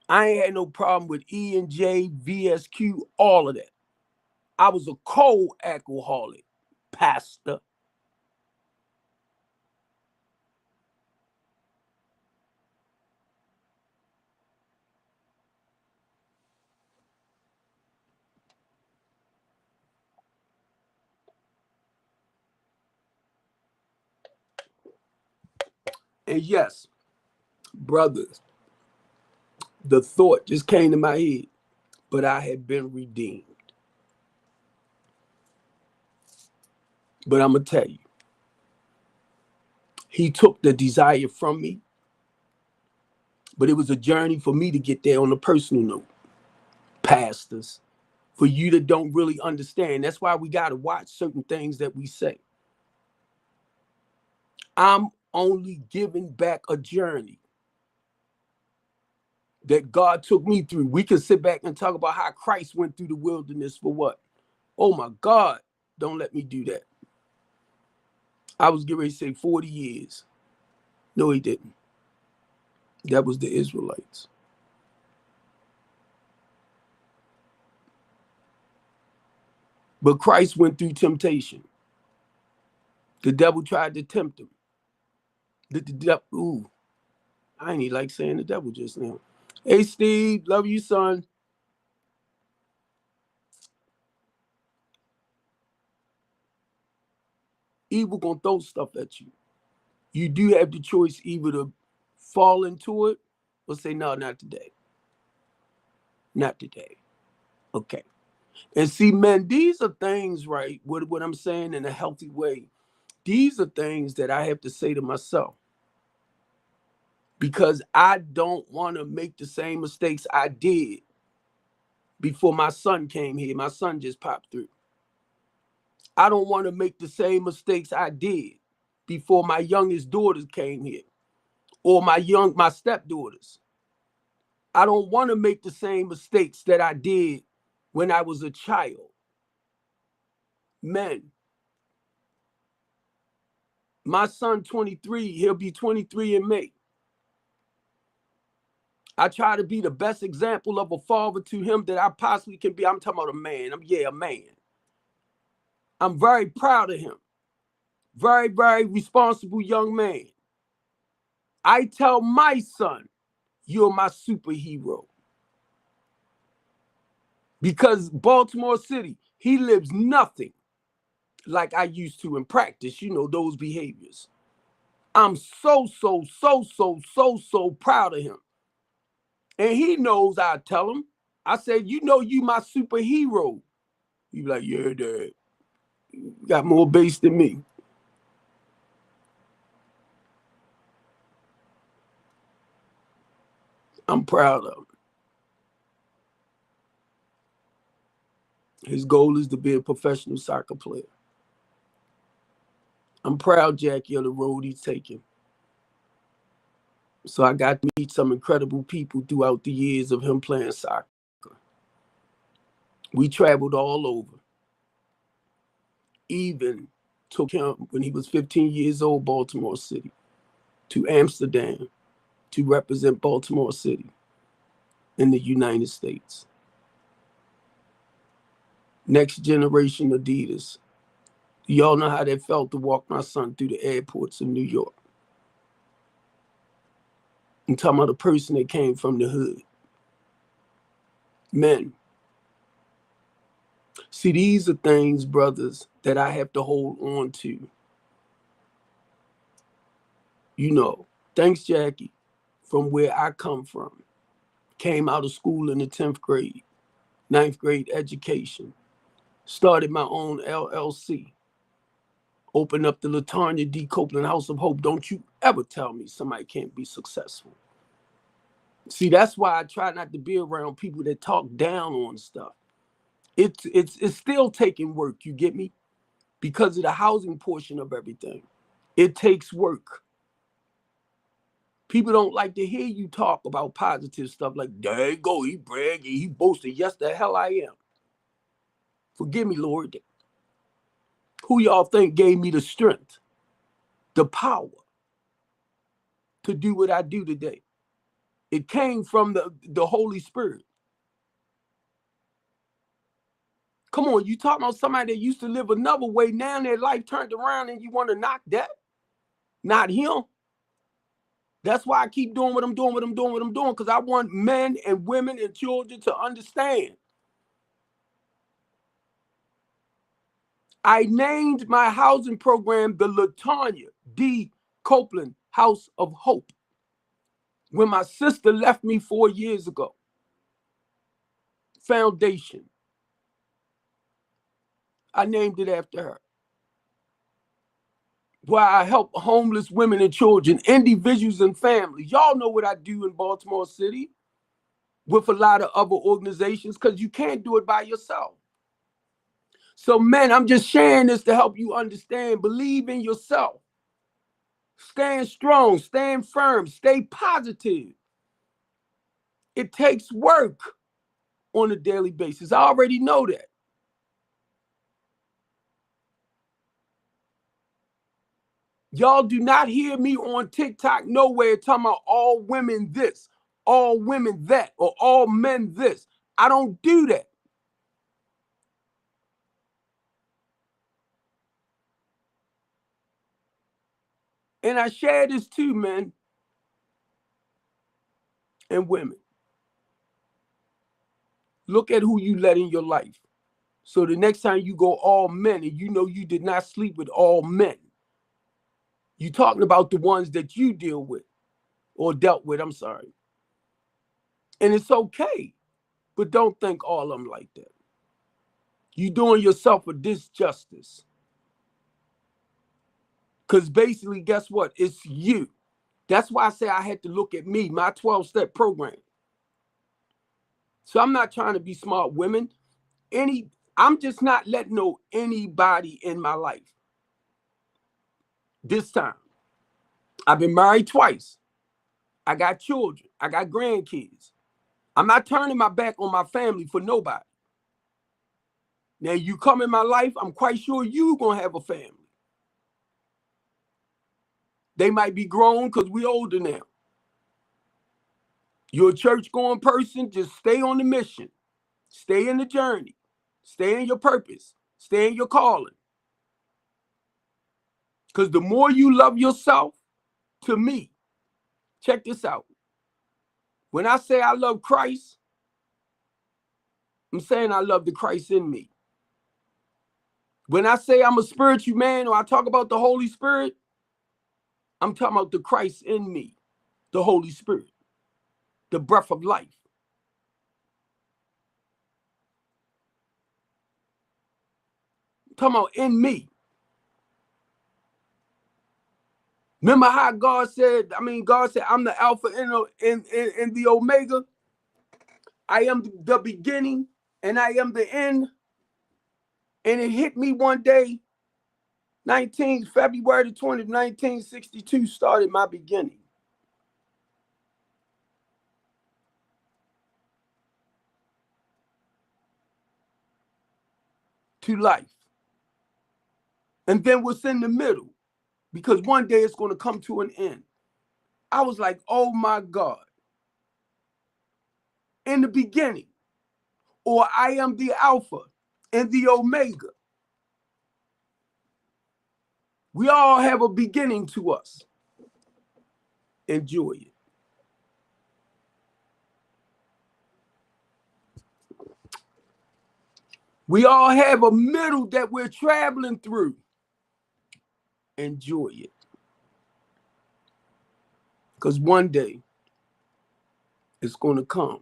I ain't had no problem with E&J, VSQ, all of that. I was a cold alcoholic, pastor. And yes, brothers, the thought just came to my head, but I had been redeemed. But I'm going to tell you, he took the desire from me, but it was a journey for me to get there on a personal note. Pastors, for you that don't really understand, that's why we got to watch certain things that we say. I'm only giving back a journey that God took me through. We can sit back and talk about how Christ went through the wilderness for what? Oh my God, don't let me do that. I was getting ready to say 40 years. No, he didn't. That was the Israelites. But Christ went through temptation. The devil tried to tempt him. I ain't even like saying the devil just now. Hey, Steve, love you, son. Evil gonna throw stuff at you. You do have the choice either to fall into it or say, no, not today. Not today. Okay. And see, man, these are things, right? What I'm saying in a healthy way. These are things that I have to say to myself because I don't want to make the same mistakes I did before my son came here. My son just popped through. I don't want to make the same mistakes I did before my youngest daughters came here or my stepdaughters. I don't want to make the same mistakes that I did when I was a child. Men, My son, 23, he'll be 23 in May. I try to be the best example of a father to him that I possibly can be. I'm talking about a man. A man. I'm very proud of him. Very, very responsible young man. I tell my son, you're my superhero. Because Baltimore City, he lives nothing like I used to in practice, those behaviors. I'm so proud of him. And he knows I tell him. I said, you my superhero. He like, yeah, Dad. You got more bass than me. I'm proud of him. His goal is to be a professional soccer player. I'm proud, Jackie, of the road he's taking. So I got to meet some incredible people throughout the years of him playing soccer. We traveled all over. Even took him, when he was 15 years old, Baltimore City, to Amsterdam to represent Baltimore City in the United States. Next generation Adidas. Y'all know how that felt to walk my son through the airports of New York. I'm talking about a person that came from the hood. Men. See, these are things, brothers, that I have to hold on to. Thanks, Jackie, from where I come from. Came out of school in the 10th grade, 9th grade education. Started my own LLC. Opened up the LaTanya D. Copeland House of Hope. Don't you ever tell me somebody can't be successful. See, that's why I try not to be around people that talk down on stuff. It's still taking work, you get me? Because of the housing portion of everything. It takes work. People don't like to hear you talk about positive stuff like, there you go, he bragging, he boasted. Yes, the hell I am. Forgive me, Lord. Who y'all think gave me the strength, the power to do what I do today? It came from the Holy Spirit. Come on, you talking about somebody that used to live another way, now their life turned around and you want to knock that? Not him. That's why I keep doing what I'm doing, because I want men and women and children to understand. I named my housing program the LaTanya D. Copeland House of Hope when my sister left me 4 years ago. Foundation. I named it after her. Where I help homeless women and children, individuals and families. Y'all know what I do in Baltimore City with a lot of other organizations, because you can't do it by yourself. So, men, I'm just sharing this to help you understand. Believe in yourself. Stand strong, stand firm, stay positive. It takes work on a daily basis. I already know that. Y'all do not hear me on TikTok nowhere talking about all women this, all women that, or all men this. I don't do that. And I share this too, men and women. Look at who you let in your life. So the next time you go all men and you did not sleep with all men, you're talking about the ones that you deal with or dealt with, I'm sorry. And it's okay, but don't think all of them like that. You're doing yourself a disjustice. Because basically, guess what? It's you. That's why I say I had to look at me, my 12-step program. So I'm not trying to be smart women. I'm just not letting anybody in my life. This time. I've been married twice. I got children. I got grandkids. I'm not turning my back on my family for nobody. Now, you come in my life, I'm quite sure you're going to have a family. They might be grown because we older now. You're a church-going person, just stay on the mission. Stay in the journey. Stay in your purpose. Stay in your calling. Because the more you love yourself, to me, check this out. When I say I love Christ, I'm saying I love the Christ in me. When I say I'm a spiritual man or I talk about the Holy Spirit, I'm talking about the Christ in me, the Holy Spirit, the breath of life. I'm talking about in me. Remember how God said, I'm the Alpha and the Omega. I am the beginning and I am the end. And it hit me one day, February the 20th, 1962 started my beginning. To life. And then what's in the middle, because one day it's going to come to an end. I was like, oh my God. In the beginning, or I am the Alpha and the Omega. We all have a beginning to us. Enjoy it. We all have a middle that we're traveling through. Enjoy it. Because one day it's going to come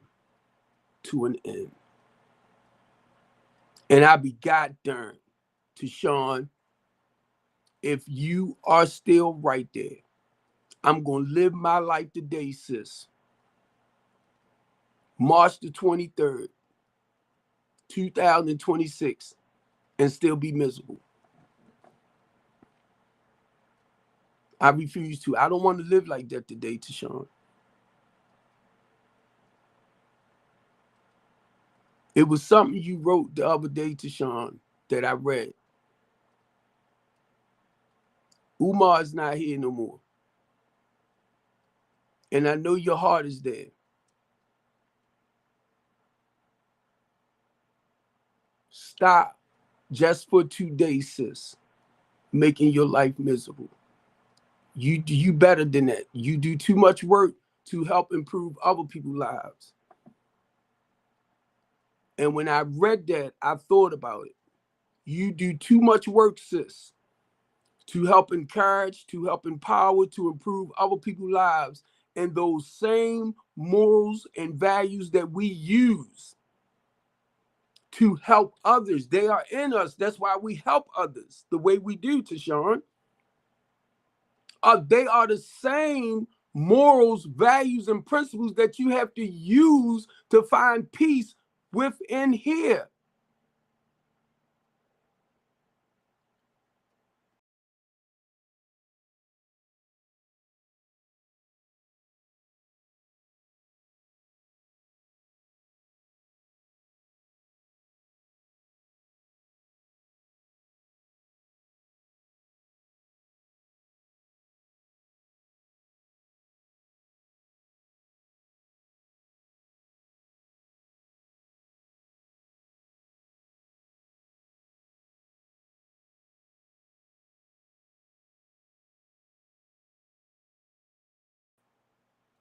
to an end. And I be goddamn to Sean, if you are still right there, I'm going to live my life today, sis. March the 23rd, 2026, and still be miserable. I refuse to. I don't want to live like that today, Tashawn. It was something you wrote the other day, Tashawn, that I read. Umar is not here no more. And I know your heart is there. Stop just for 2 days, sis, making your life miserable. You better than that. You do too much work to help improve other people's lives. And when I read that, I thought about it. You do too much work, sis, to help encourage, to help empower, to improve other people's lives. And those same morals and values that we use to help others, they are in us. That's why we help others the way we do, Tashawn. They are the same morals, values, and principles that you have to use to find peace within here.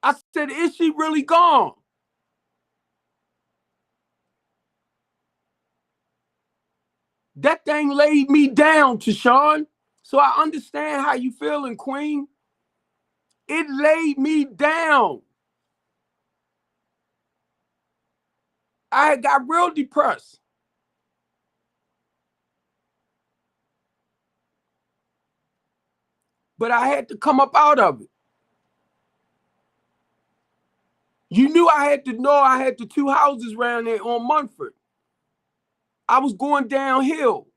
I said, is she really gone? That thing laid me down, Tashawn. So I understand how you feeling, Queen. It laid me down. I had got real depressed. But I had to come up out of it. You knew I had to know I had the 2 houses around there on Munford. I was going downhill.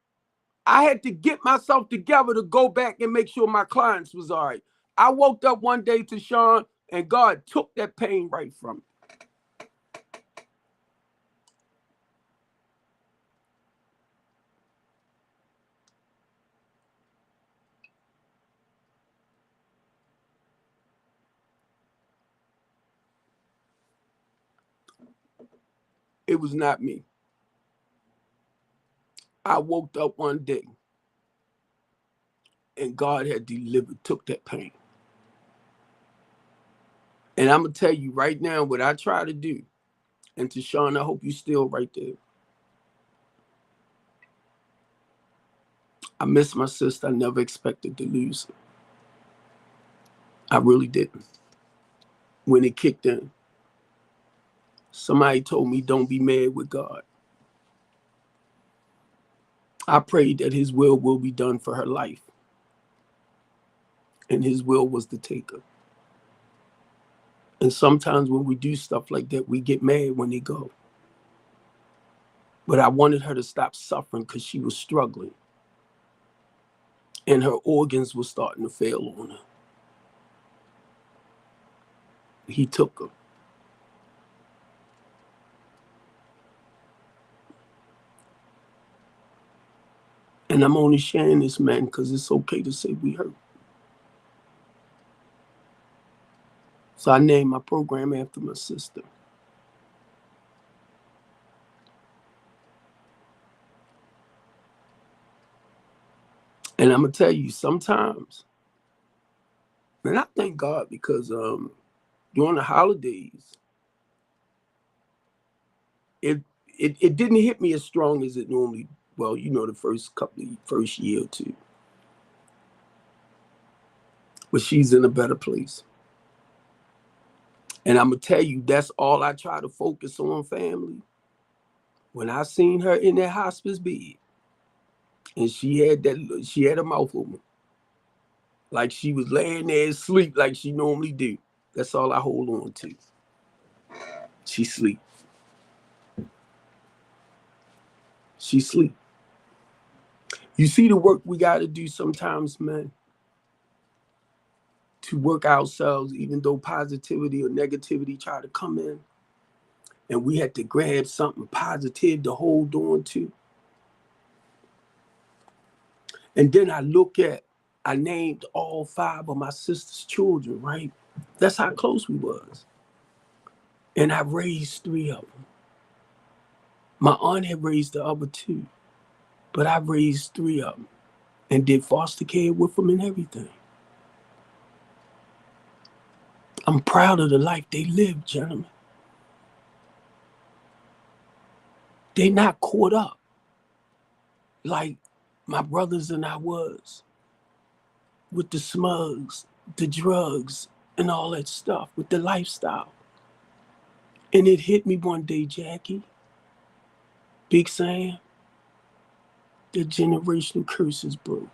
I had to get myself together to go back and make sure my clients was all right. I woke up one day, Tashawn, and God took that pain right from me. it was not me. I woke up one day and God had took that pain. And I'm going to tell you right now what I try to do. And to Sean, I hope you still right there. I miss my sister. I never expected to lose her. I really didn't. When it kicked in, somebody told me, don't be mad with God. I prayed that his will be done for her life. And his will was to take her. And sometimes when we do stuff like that, we get mad when they go. But I wanted her to stop suffering because she was struggling. And her organs were starting to fail on her. He took her. And I'm only sharing this, man, because it's okay to say we hurt. So I named my program after my sister. And I'm going to tell you, sometimes, and I thank God because during the holidays, it didn't hit me as strong as it normally, well, you know, the first year or two. But she's in a better place. And I'm going to tell you, that's all I try to focus on, family. When I seen her in that hospice bed, and she had a mouth open, like she was laying there asleep like she normally do. That's all I hold on to. She sleep. She sleep. You see the work we got to do sometimes, man, to work ourselves, even though positivity or negativity try to come in, and we had to grab something positive to hold on to. And then I named all 5 of my sister's children, right? That's how close we was. And I raised 3 of them. My aunt had raised the other 2, but I raised 3 of them and did foster care with them and everything. I'm proud of the life they lived, gentlemen. They not caught up like my brothers and I was with the smugs, the drugs, and all that stuff, with the lifestyle. And it hit me one day, Jackie, Big Sam, the generational curses broke.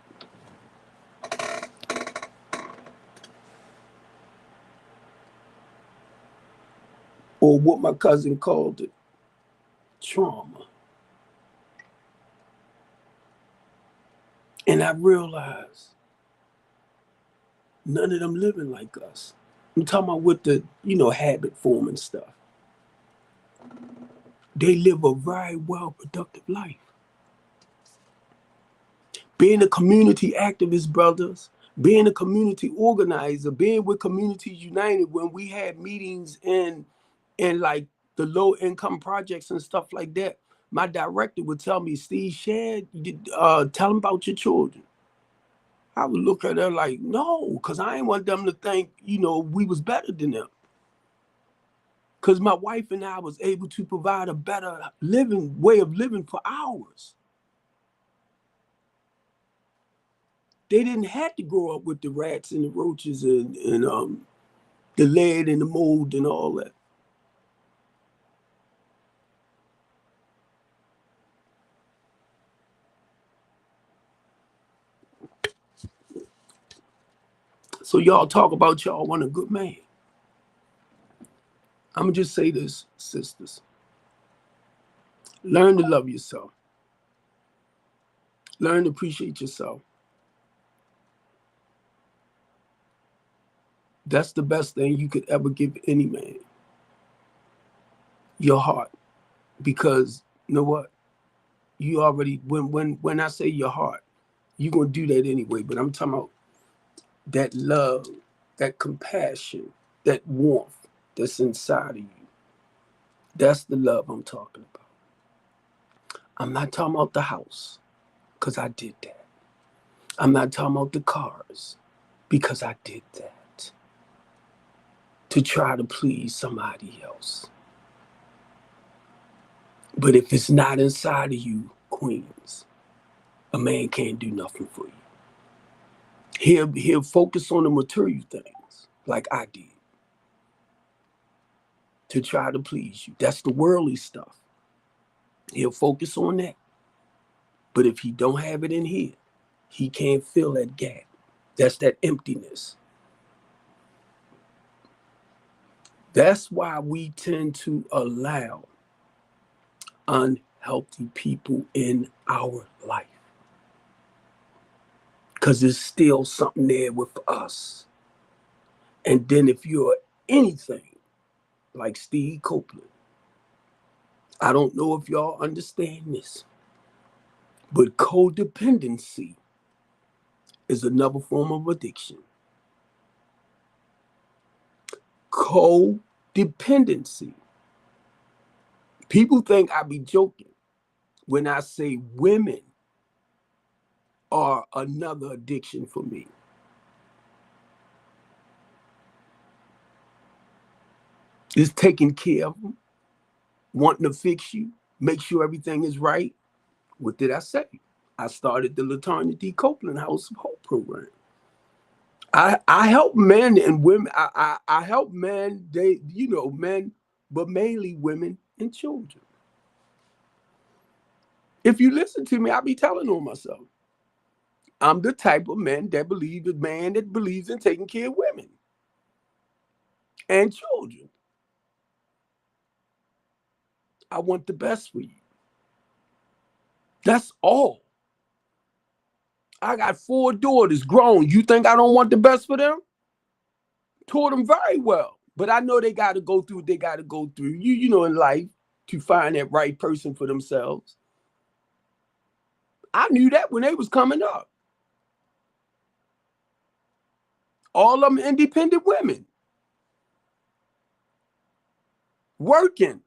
Or what my cousin called it, trauma. And I realized none of them living like us. I'm talking about with the, habit forming stuff. They live a very well productive life. Being a community activist, brothers, being a community organizer, being with Communities United, when we had meetings in like the low income projects and stuff like that, my director would tell me, Steve, tell them about your children. I would look at her like, no, because I ain't want them to think, we was better than them. Because my wife and I was able to provide a better way of living for ours. They didn't have to grow up with the rats and the roaches and the lead and the mold and all that. So y'all talk about y'all want a good man. I'm going to just say this, sisters. Learn to love yourself. Learn to appreciate yourself. That's the best thing you could ever give any man. Your heart. Because you know what? You already, when I say your heart, you're going to do that anyway. But I'm talking about that love, that compassion, that warmth that's inside of you. That's the love I'm talking about. I'm not talking about the house, because I did that. I'm not talking about the cars, because I did that. To try to please somebody else. But if it's not inside of you, queens, a man can't do nothing for you. He'll focus on the material things like I did to try to please you. That's the worldly stuff. He'll focus on that. But if he don't have it in here, he can't fill that gap. That's that emptiness. That's why we tend to allow unhealthy people in our life. Because there's still something there with us. And then if you're anything like Steve Copeland, I don't know if y'all understand this, but codependency is another form of addiction. Codependency. People think I be joking when I say women are another addiction for me. It's taking care of them, wanting to fix you, make sure everything is right. What did I say? I started the LaTanya D. Copeland House of Hope program. I help men and women. I help men, men, but mainly women and children. If you listen to me, I be telling on myself. I'm the type of man that believes in taking care of women and children. I want the best for you. That's all. I got 4 daughters grown. You think I don't want the best for them? Taught them very well. But I know they got to go through what they got to go through, in life to find that right person for themselves. I knew that when they was coming up. All of them independent women. Working.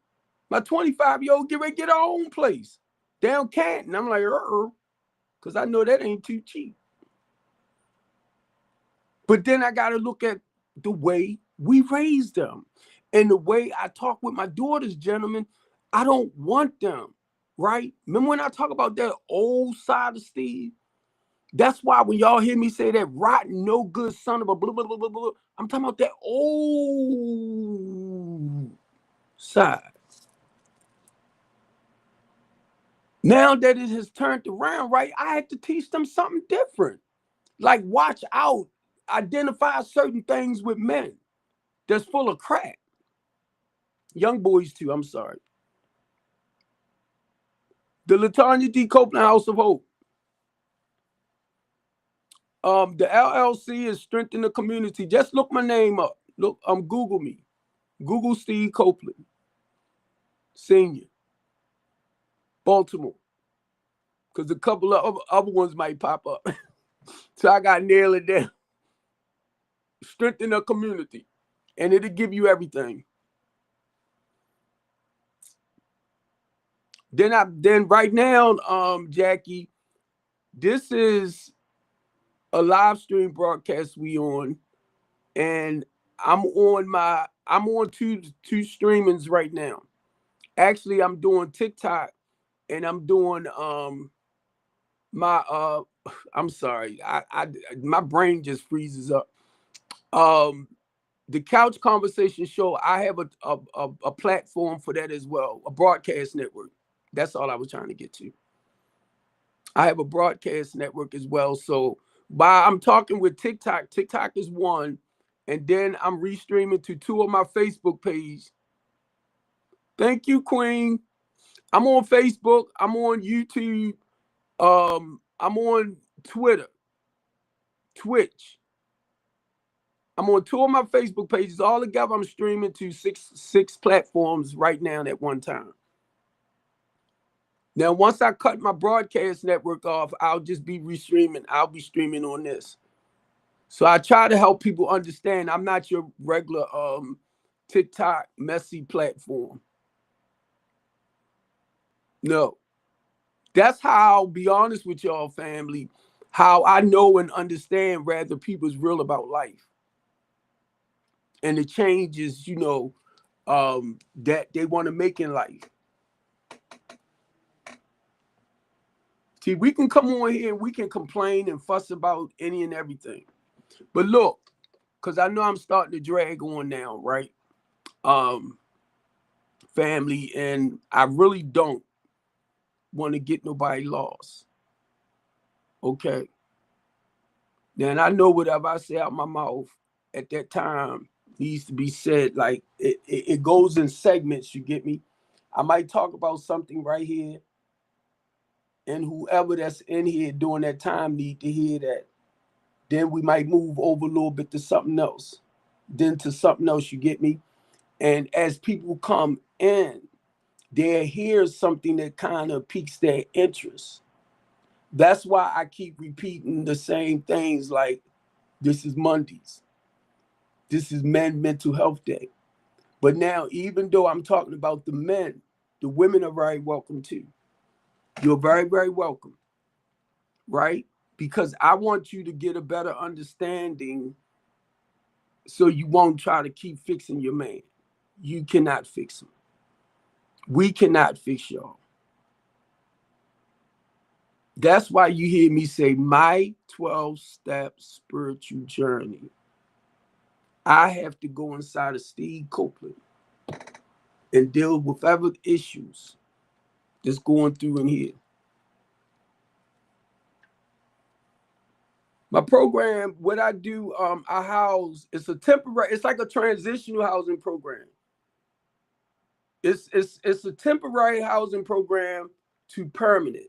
My 25-year-old get ready to get her own place down Canton. I'm like, because I know that ain't too cheap. But then I got to look at the way we raised them and the way I talk with my daughters, gentlemen. I don't want them, right? Remember when I talk about that old side of Steve? That's why when y'all hear me say that rotten, no good son of a blah, blah, blah, blah, blah, I'm talking about that old side. Now that it has turned around, right, I had to teach them something different. Like, watch out, identify certain things with men that's full of crap. Young boys too, I'm sorry. The LaTanya D. Copeland House of Hope. The LLC is strengthening the community. Just look my name up. Look, Google me. Google Steve Copeland, Senior, Baltimore. Because a couple of other ones might pop up. So I got to nail it down. Strengthen the community. And it'll give you everything. Then right now, Jackie, this is a live stream broadcast we on, and I'm on two streamings right now. Actually, I'm doing TikTok, and I'm doing my I'm sorry, I my brain just freezes up. The Couch Conversation Show, I have a platform for that as well, a broadcast network. That's all I was trying to get to. I have a broadcast network as well. So I'm talking with TikTok. TikTok is one. And then I'm restreaming to 2 of my Facebook pages. Thank you, Queen. I'm on Facebook. I'm on YouTube. I'm on Twitter, Twitch. I'm on 2 of my Facebook pages. All together, I'm streaming to six platforms right now at one time. Now, once I cut my broadcast network off, I'll just be restreaming. I'll be streaming on this. So I try to help people understand I'm not your regular TikTok messy platform. No. That's how, I'll be honest with y'all, family, how I know and understand rather people's real about life and the changes, that they want to make in life. See, we can come on here and we can complain and fuss about any and everything. But look, because I know I'm starting to drag on now, right? Family, and I really don't want to get nobody lost. Okay. Then I know whatever I say out my mouth at that time needs to be said. Like it goes in segments, you get me? I might talk about something right here, and whoever that's in here during that time need to hear that. Then we might move over a little bit to something else. Then to something else, you get me? And as people come in, they hear something that kind of piques their interest. That's why I keep repeating the same things like this is Mondays. This is Men Mental Health Day. But now, even though I'm talking about the men, the women are very welcome too. You're very, very welcome, right? Because I want you to get a better understanding so you won't try to keep fixing your man. You cannot fix him. We cannot fix y'all. That's why you hear me say my 12-step spiritual journey. I have to go inside of Steve Copeland and deal with whatever issues that's going through in here. My program, what I do, I house, it's like a transitional housing program. It's a temporary housing program to permanent,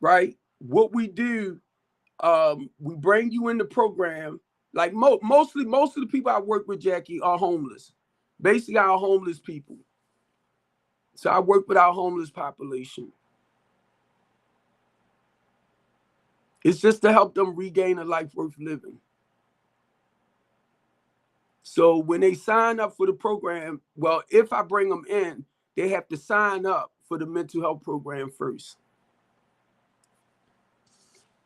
right? What we do, we bring you in the program. Like most of the people I work with, Jackie, are homeless. Basically, our homeless people. So I work with our homeless population. It's just to help them regain a life worth living. So when they sign up for the program, well, if I bring them in, they have to sign up for the mental health program first.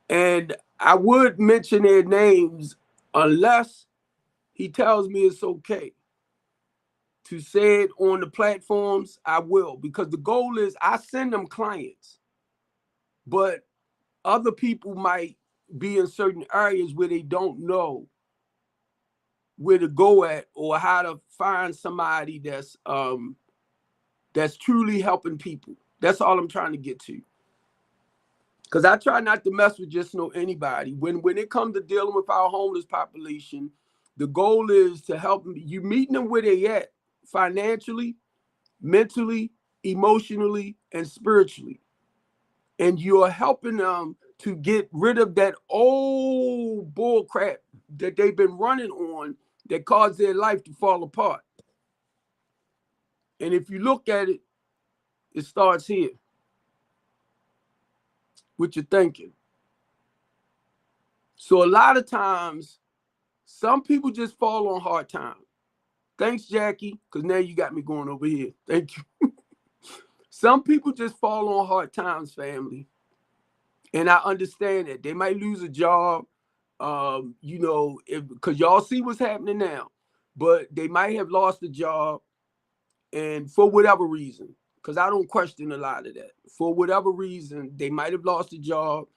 And I would mention their names unless he tells me it's okay to say it on the platforms. I will, because the goal is I send them clients, but other people might be in certain areas where they don't know where to go at or how to find somebody that's truly helping people. That's all I'm trying to get to. Because I try not to mess with just anybody. When it comes to dealing with our homeless population, the goal is to help them. You meeting them where they at financially, mentally, emotionally, and spiritually. And you're helping them to get rid of that old bull crap that they've been running on that caused their life to fall apart. And if you look at it, it starts here with your thinking. So a lot of times, some people just fall on hard times. Thanks, Jackie, because now you got me going over here. Thank you. Some people just fall on hard times, family. And I understand that. They might lose a job, because y'all see what's happening now. But they might have lost a job, and for whatever reason, because I don't question a lot of that. For whatever reason, they might have lost a job.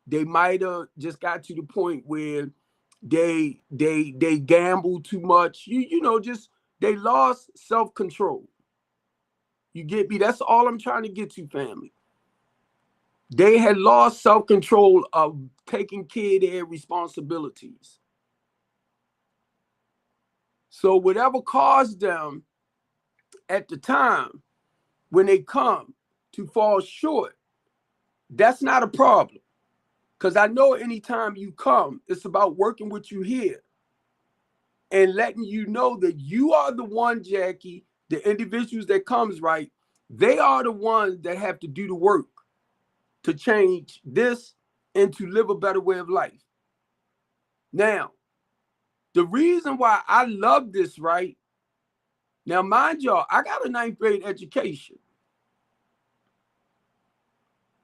They might have just got to the point where they gambled too much. Just they lost self-control. You get me? That's all I'm trying to get to, family. They had lost self-control of taking care of their responsibilities. So whatever caused them at the time when they come to fall short, that's not a problem. Because I know anytime you come, it's about working with you here and letting you know that you are the one, Jackie, the individuals that comes, right? They are the ones that have to do the work to change this and to live a better way of life. Now, the reason why I love this, right? Now, mind y'all, I got a 9th grade education.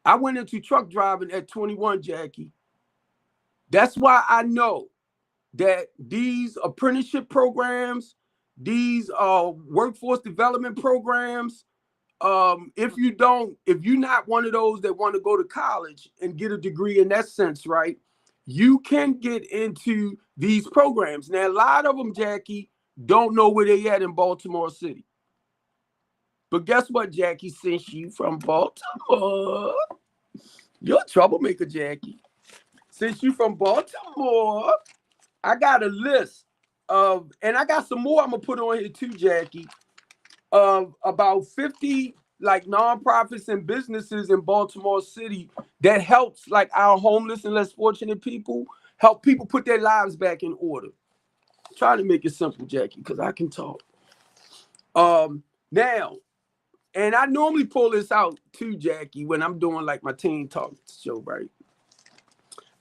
I went into truck driving at 21, Jackie. That's why I know that these apprenticeship programs, these workforce development programs, if you're not one of those that want to go to college and get a degree in that sense, right? You can get into these programs. Now, a lot of them, Jackie, don't know where they at in Baltimore City. But guess what, Jackie? Since you from Baltimore, you're a troublemaker, Jackie. Since you from Baltimore, I got a list of, and I got some more I'm gonna put on here too, Jackie, of about 50 like nonprofits and businesses in Baltimore City that helps like our homeless and less fortunate people, help people put their lives back in order. Try to make it simple, Jackie, because I can talk. Now, and I normally pull this out too, Jackie, when I'm doing like my teen talk show, right?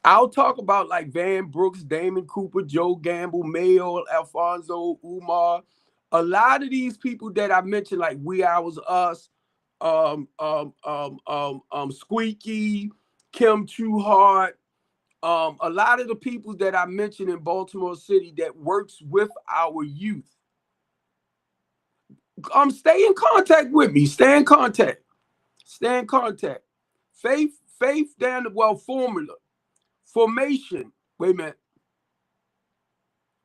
I'll talk about like Van Brooks, Damon Cooper, Joe Gamble, Mayo, Alfonso, Umar. A lot of these people that I mentioned, like We Ours Us, Squeaky, Kim Trueheart, a lot of the people that I mentioned in Baltimore City that works with our youth. Stay in contact with me. Stay in contact. Stay in contact. Faith down the formula. Formation. Wait a minute.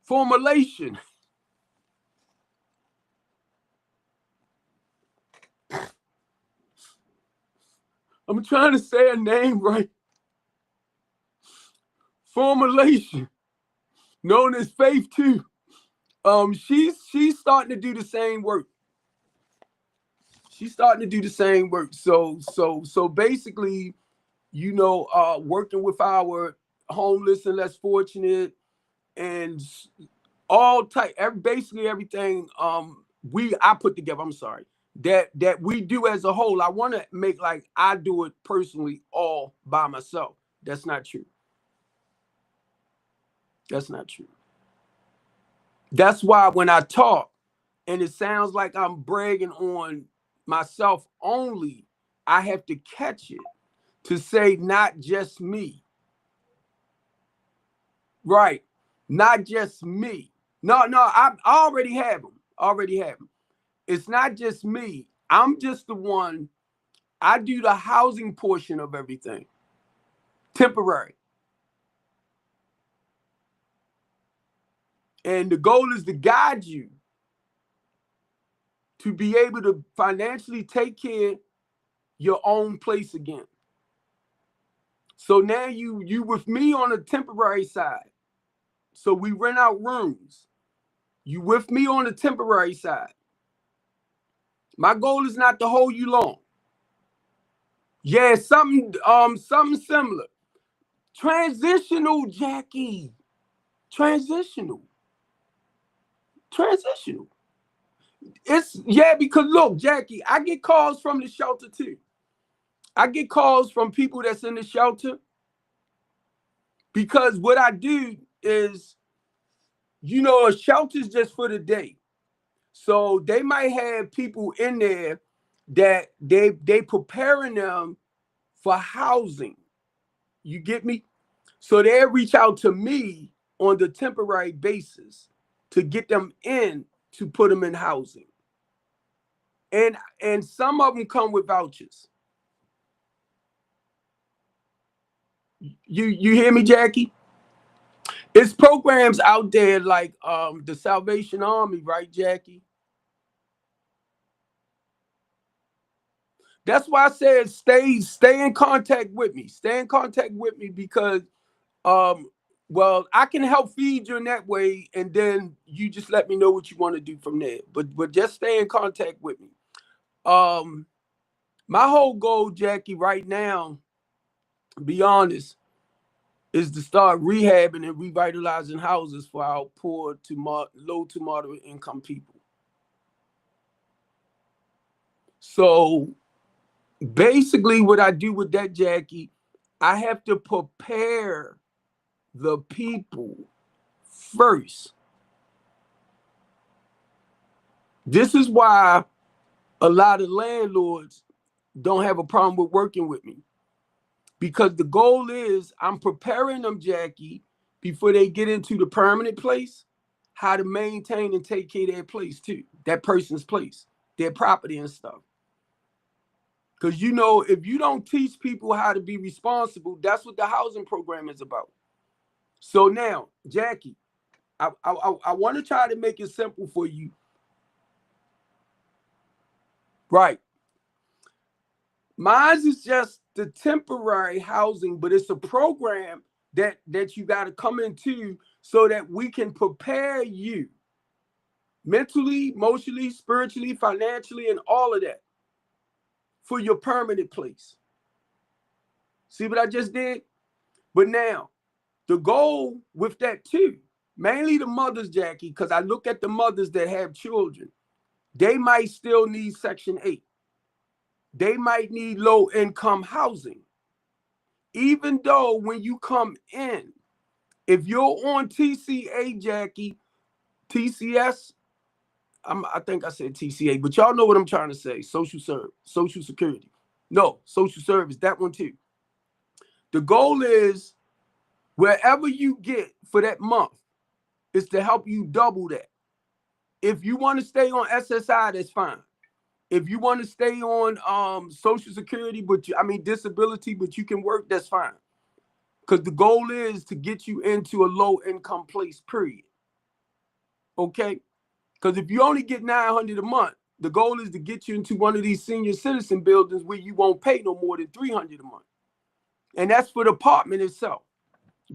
Formulation. I'm trying to say a name right. Formulation. Known as Faith too. She's starting to do the same work. She's starting to do the same work. So basically, working with our homeless and less fortunate and all type, basically everything I put together. I'm sorry, that we do as a whole. I want to make like I do it personally all by myself. That's not true. That's not true. That's why when I talk and it sounds like I'm bragging on myself only, I have to catch it to say not just me. Right. Not just me. No, I already have them. Already have them. It's not just me. I'm just the one. I do the housing portion of everything. Temporary. And the goal is to guide you to be able to financially take care of your own place again. So now you with me on the temporary side. So we rent out rooms. You with me on the temporary side. My goal is not to hold you long. Yeah, something similar. Transitional, Jackie. Transitional. It's because look, Jackie, I get calls from the shelter too. I get calls from people that's in the shelter because what I do is, a shelter's just for the day. So they might have people in there that they preparing them for housing. You get me? So they reach out to me on the temporary basis to get them in to put them in housing. And some of them come with vouchers. You hear me, Jackie? It's programs out there like the Salvation Army, right, Jackie? That's why I said stay in contact with me. Stay in contact with me because I can help feed you in that way, and then you just let me know what you want to do from there. But just stay in contact with me. My whole goal, Jackie, right now, to be honest, is to start rehabbing and revitalizing houses for our poor to low to moderate income people. So basically what I do with that, Jackie, I have to prepare the people first. This is why a lot of landlords don't have a problem with working with me Because the goal is I'm preparing them, Jackie, before they get into the permanent place, how to maintain and take care of their place too, that person's place, their property and stuff. Because, you know, if you don't teach people how to be responsible, that's what the housing program is about. So now, Jackie, I want to try to make it simple for you. Right. Mine is just the temporary housing, but it's a program that you got to come into so that we can prepare you mentally, emotionally, spiritually, financially, and all of that for your permanent place. See what I just did? But now, the goal with that too, mainly the mothers, Jackie, because I look at the mothers that have children, they might still need Section 8. They might need low income housing. Even though when you come in, if you're on TCA, Jackie, TCS, I think I said TCA, but y'all know what I'm trying to say. Social Security. No, social service, that one too. The goal is wherever you get for that month is to help you double that. If you want to stay on SSI, that's fine. If you want to stay on Social Security, disability, but you can work, that's fine. Because the goal is to get you into a low income place, period. Okay? Because if you only get $900 a month, the goal is to get you into one of these senior citizen buildings where you won't pay no more than $300 a month. And that's for the apartment itself.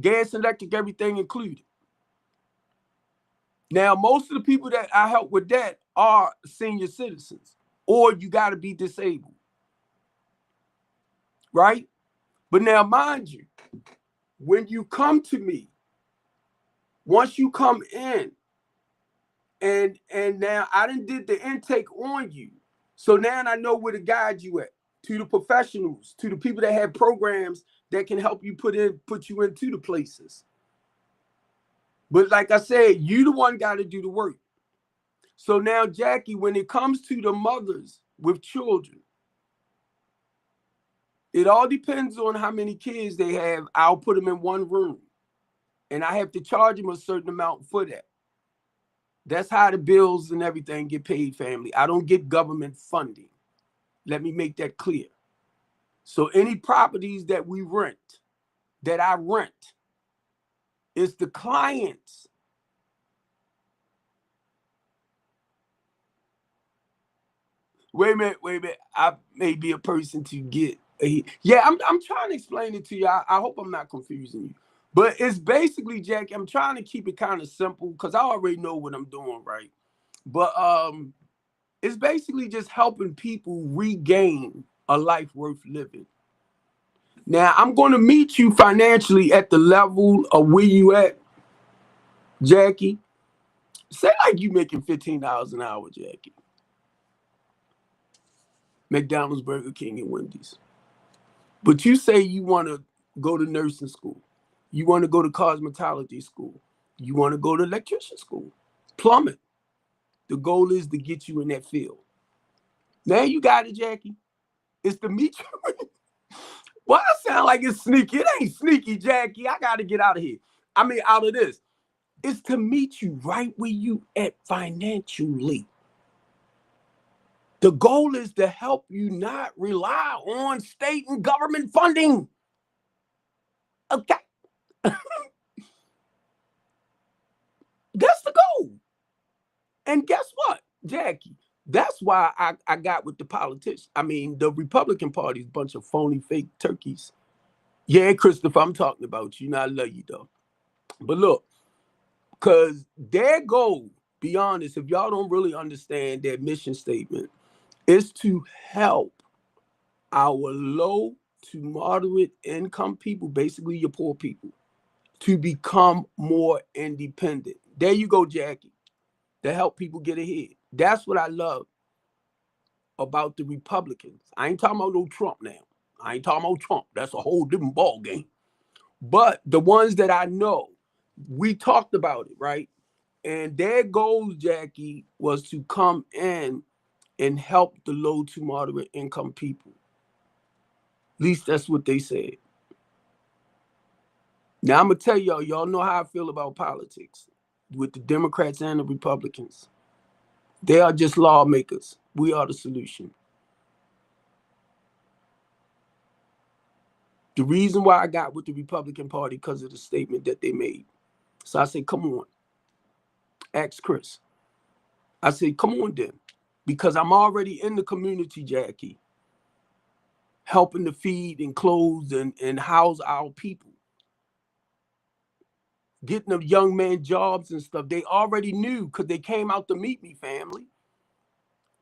Gas, electric, everything included. Now, most of the people that I help with that are senior citizens, or you got to be disabled. Right? But now, mind you, when you come to me, once you come in, and now I done did the intake on you, so now I know where to guide you at, to the professionals, to the people that have programs that can help you put you into the places. But like I said, you the one got to do the work. So now, Jackie, when it comes to the mothers with children, it all depends on how many kids they have. I'll put them in one room, and I have to charge them a certain amount for that. That's how the bills and everything get paid, family. I don't get government funding. Let me make that clear. So any properties that we rent, that I rent, is the clients. Wait a minute. I may be a person to get yeah, I'm trying to explain it to you. I hope I'm not confusing you. But it's basically, Jackie, I'm trying to keep it kind of simple because I already know what I'm doing, right? But it's basically just helping people regain a life worth living. Now, I'm going to meet you financially at the level of where you at, Jackie. Say like you making $15 an hour, Jackie. McDonald's, Burger King, and Wendy's. But you say you want to go to nursing school. You want to go to cosmetology school. You want to go to electrician school, plumbing. The goal is to get you in that field. Now you got it, Jackie. It's to meet you. Well, I sound like it's sneaky. It ain't sneaky, Jackie. I got to get out of here. Out of this. It's to meet you right where you at financially. The goal is to help you not rely on state and government funding. Okay. That's the goal. And guess what, Jackie? That's why I got with the politicians. The Republican Party is a bunch of phony, fake turkeys. Yeah, Christopher, I'm talking about you. I love you, though. But look, because their goal, be honest, if y'all don't really understand their mission statement, is to help our low to moderate income people, basically your poor people, to become more independent. There you go, Jackie. To help people get ahead. That's what I love about the Republicans. I ain't talking about no Trump now. I ain't talking about Trump. That's a whole different ball game. But the ones that I know, we talked about it, right? And their goals, Jackie, was to come in and help the low to moderate income people. At least that's what they said. Now I'm gonna tell y'all know how I feel about politics with the Democrats and the Republicans. They are just lawmakers. We are the solution. The reason why I got with the Republican Party because of the statement that they made. So I said, come on, ask Chris. I said, come on then, because I'm already in the community, Jackie, helping to feed and clothe and house our people, getting them young man jobs and stuff. They already knew because they came out to meet me, family.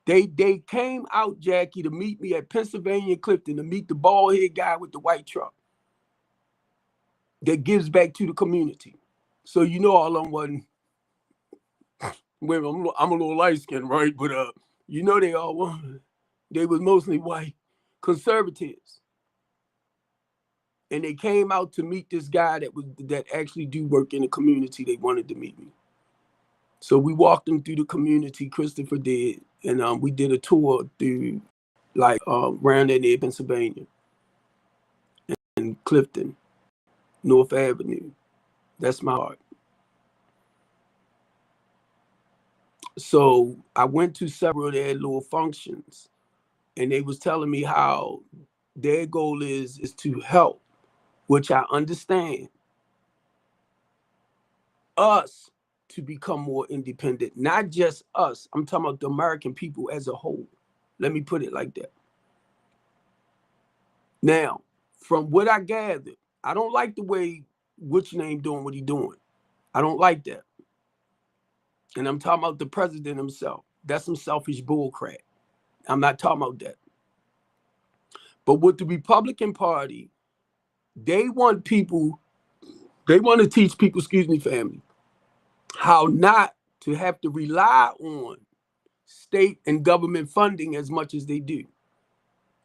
They came out, Jackie, to meet me at Pennsylvania and Clifton, to meet the bald head guy with the white truck that gives back to the community. So you know all of them wasn't, well, I'm a little light skinned, right? But you know they all were. They was mostly white conservatives. And they came out to meet this guy that actually do work in the community. They wanted to meet me. So we walked them through the community, Christopher did, and we did a tour through like around there near Pennsylvania and Clifton, North Avenue. That's my heart. So I went to several of their little functions, and they was telling me how their goal is to help, which I understand, us to become more independent. Not just us. I'm talking about the American people as a whole. Let me put it like that. Now, from what I gathered, I don't like the way what's your name doing what he doing. I don't like that. And I'm talking about the president himself. That's some selfish bullcrap. I'm not talking about that. But with the Republican Party, they want to teach people, excuse me, family, how not to have to rely on state and government funding as much as they do,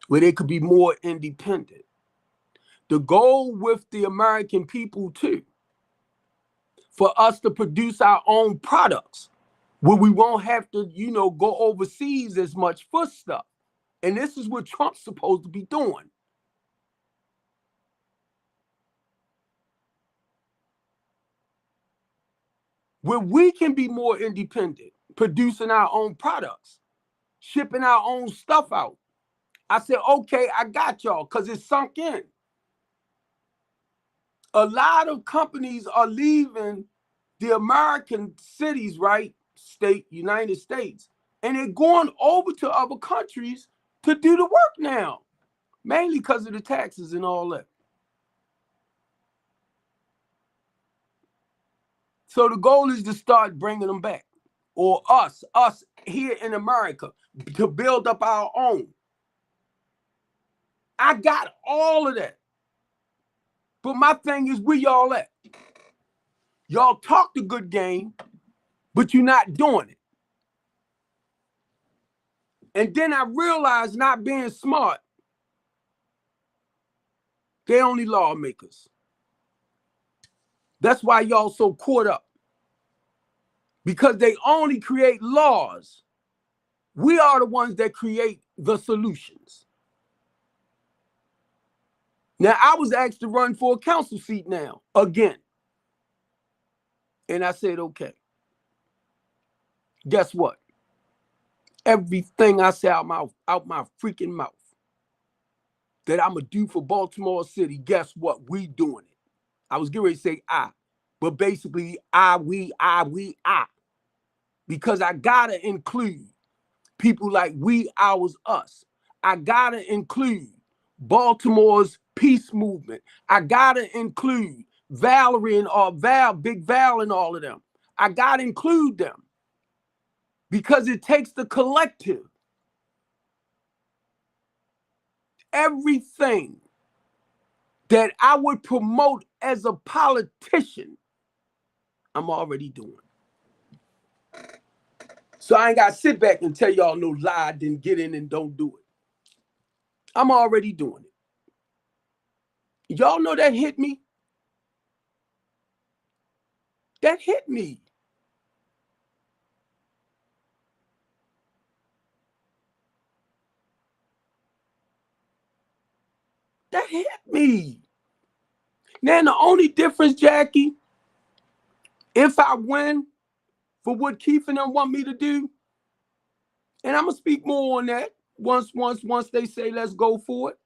where they could be more independent. The goal with the American people, too, for us to produce our own products, where we won't have to, go overseas as much for stuff. And this is what Trump's supposed to be doing. Where we can be more independent, producing our own products, shipping our own stuff out. I said, okay, I got y'all, because it's sunk in. A lot of companies are leaving the American cities, right? United States, and they're going over to other countries to do the work now, mainly because of the taxes and all that. So the goal is to start bringing them back, or us here in America, to build up our own. I got all of that. But my thing is, where y'all at? Y'all talk the good game, but you're not doing it. And then I realized, not being smart, they're only lawmakers. That's why y'all so caught up. Because they only create laws. We are the ones that create the solutions. Now, I was asked to run for a council seat now, again. And I said, okay. Guess what? Everything I say out my freaking mouth that I'm going to do for Baltimore City, guess what? We doing it. I was getting ready to say I, but basically we. Because I got to include people like we, ours, us. I got to include Baltimore's peace movement. I got to include Valerie and Big Val and all of them. I got to include them because it takes the collective. Everything that I would promote as a politician, I'm already doing. So I ain't got to sit back and tell y'all no lie, then get in and don't do it. I'm already doing it. Y'all know that hit me? That hit me. That hit me. Then the only difference, Jackie, if I win for what Keith and them want me to do, and I'm gonna speak more on that once they say let's go for it.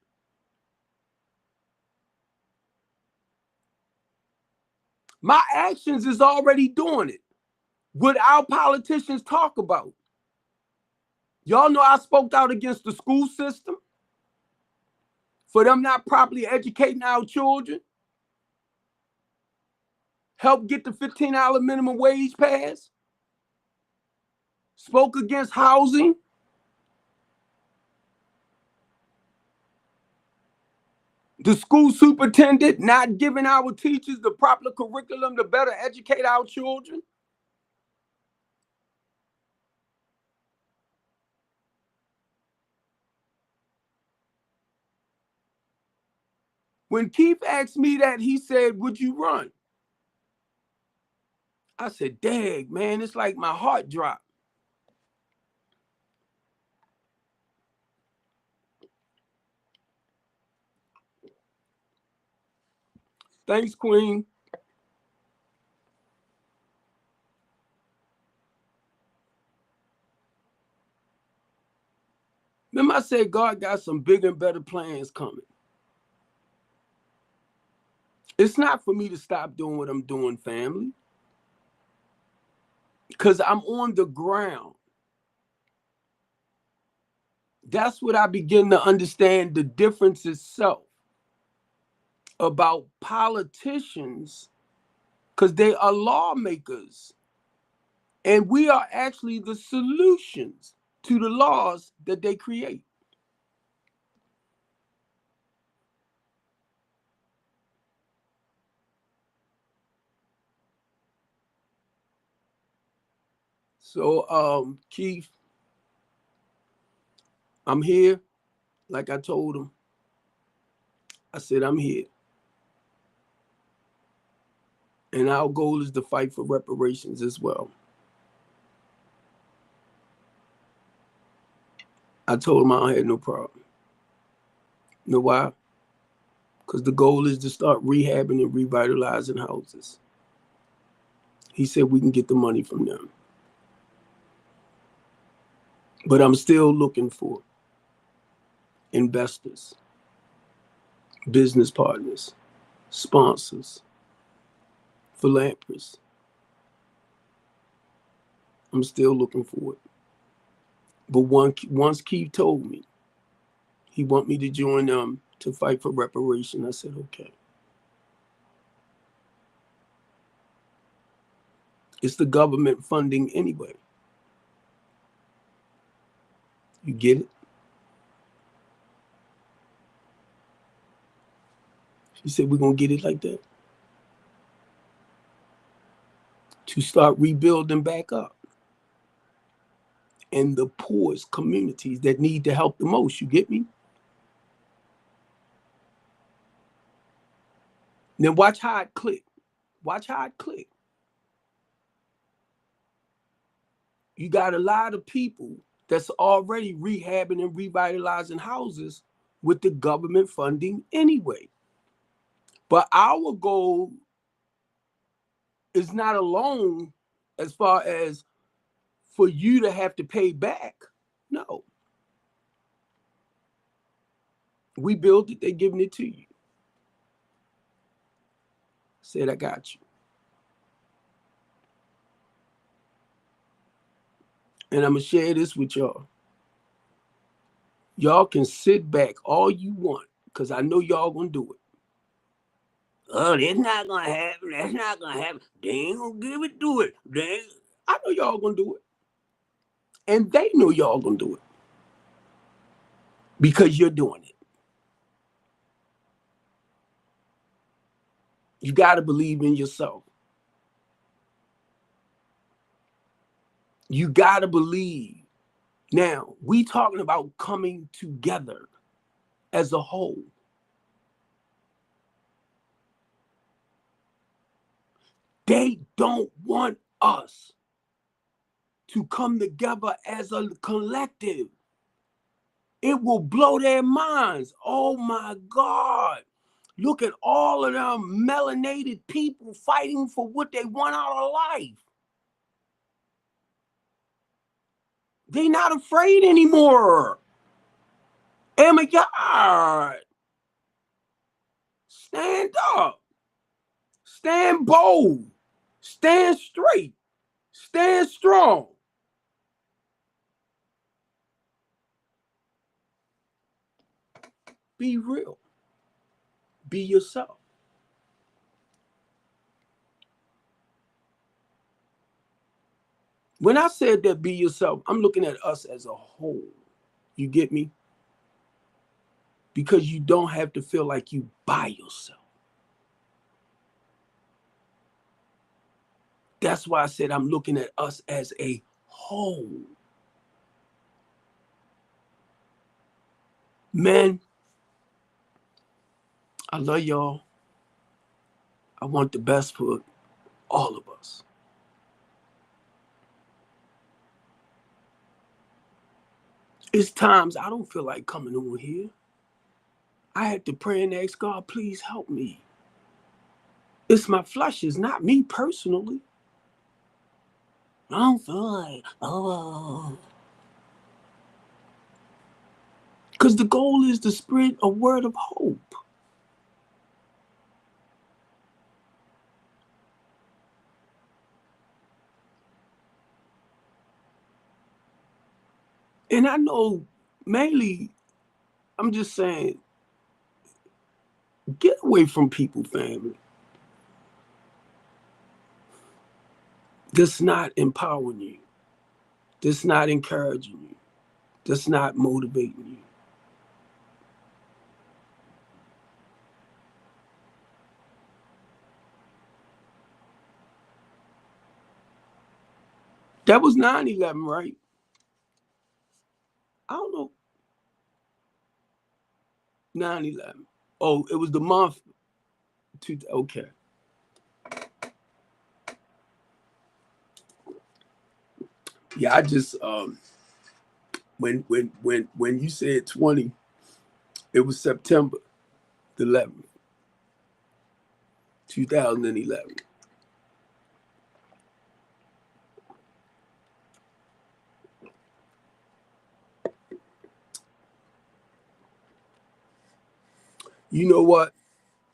My actions is already doing it. What our politicians talk about. Y'all know I spoke out against the school system for them not properly educating our children. Help get the $15 minimum wage passed. Spoke against housing. The school superintendent not giving our teachers the proper curriculum to better educate our children. When Keith asked me that, he said, would you run? I said, dang, man, it's like my heart dropped. Thanks, Queen. Remember I said God got some bigger and better plans coming. It's not for me to stop doing what I'm doing, family. Because I'm on the ground. That's what I begin to understand the difference itself about politicians, because they are lawmakers. And we are actually the solutions to the laws that they create. So, Keith, I'm here. Like I told him, I said, I'm here. And our goal is to fight for reparations as well. I told him I had no problem. You know why? Because the goal is to start rehabbing and revitalizing houses. He said we can get the money from them. But I'm still looking for investors, business partners, sponsors, philanthropists. I'm still looking for it. But once Keith told me he want me to join them to fight for reparation, I said, okay. It's the government funding anyway. You get it? He said, we're going to get it like that. To start rebuilding back up. And the poorest communities that need the help the most, you get me? Then watch how it click. Watch how it click. You got a lot of people that's already rehabbing and revitalizing houses with the government funding anyway. But our goal is not alone as far as for you to have to pay back. No. We built it, they're giving it to you. Said, I got you. And I'm going to share this with y'all. Y'all can sit back all you want, because I know y'all going to do it. Oh, that's not going to happen. That's not going to happen. They ain't going to give it to it. I know y'all going to do it. And they know y'all going to do it. Because you're doing it. You got to believe in yourself. You got to believe. Now, we talking about coming together as a whole. They don't want us to come together as a collective. It will blow their minds. Oh my God. Look at all of them melanated people fighting for what they want out of life. They not afraid anymore. Oh my God. Stand up. Stand bold. Stand straight. Stand strong. Be real. Be yourself. When I said that be yourself, I'm looking at us as a whole. You get me? Because you don't have to feel like you by yourself. That's why I said I'm looking at us as a whole. Men, I love y'all. I want the best for all of us. It's times I don't feel like coming over here. I had to pray and ask God, please help me. It's my flesh, it's not me personally. I don't feel like, oh. Because the goal is to spread a word of hope. And I know mainly, I'm just saying, get away from people, family. That's not empowering you. That's not encouraging you. That's not motivating you. That was 9/11, right? I don't know. 9/11. Oh, it was the month. Okay. Yeah, I just when you said 20, it was September the 11th, 2011. You know what?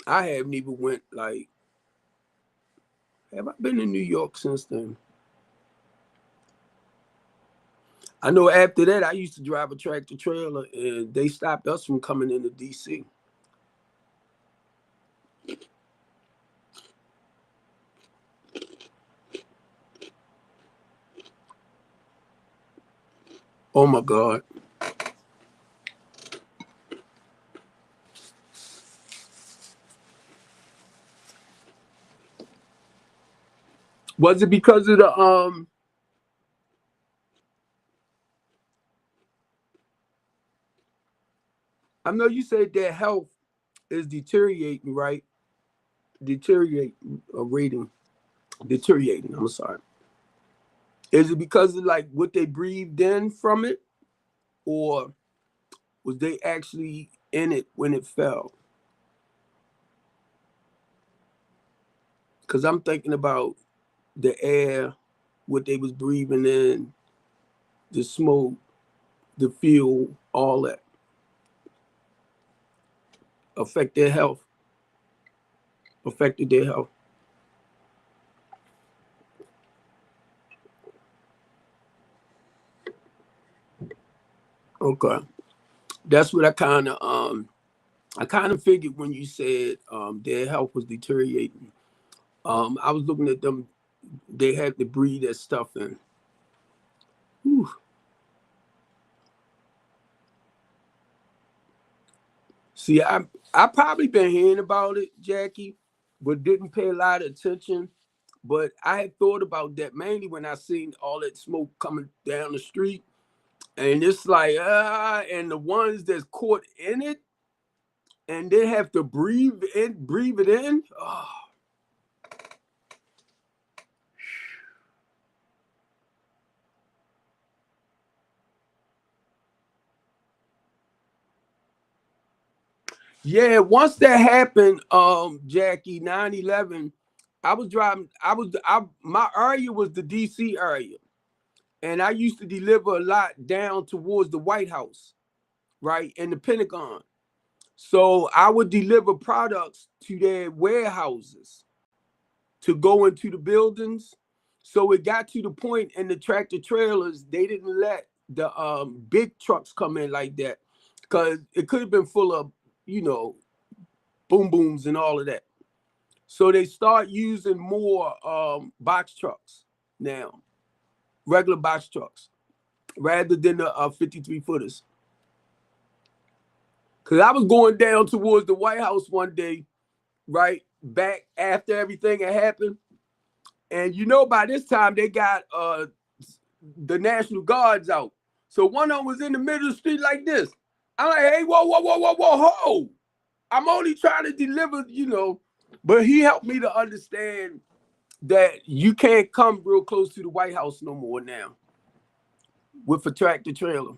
I haven't even went like, have I been in New York since then? I know after that I used to drive a tractor trailer and they stopped us from coming into DC. Oh my God. Was it because of the I know you said their health is deteriorating, right? Deteriorating, rating, deteriorating. I'm sorry. Is it because of like what they breathed in from it, or was they actually in it when it fell? Because I'm thinking about the air, what they was breathing in, the smoke, the fuel, all that affect their health, affected their health. Okay, that's what I kind of figured when you said their health was deteriorating. I was looking at them; they had to breathe that stuff in. Whew. See, I probably been hearing about it, Jackie, but didn't pay a lot of attention. But I had thought about that mainly when I seen all that smoke coming down the street, and it's like and the ones that's caught in it, and they have to breathe it in. Oh, Yeah, once that happened, Jackie, 9/11, I was driving, my area was the DC area. And I used to deliver a lot down towards the White House, right? And the Pentagon. So I would deliver products to their warehouses to go into the buildings. So it got to the point in the tractor trailers, they didn't let the big trucks come in like that because it could have been full of, you know, boom booms and all of that. So they start using more box trucks now, regular box trucks, rather than the 53 footers. Because I was going down towards the White House one day, right back after everything had happened. And you know, by this time they got the National Guards out. So one of them was in the middle of the street like this. I'm like, hey, whoa, whoa, whoa, whoa, whoa, ho. I'm only trying to deliver, you know. But he helped me to understand that you can't come real close to the White House no more now with a tractor trailer.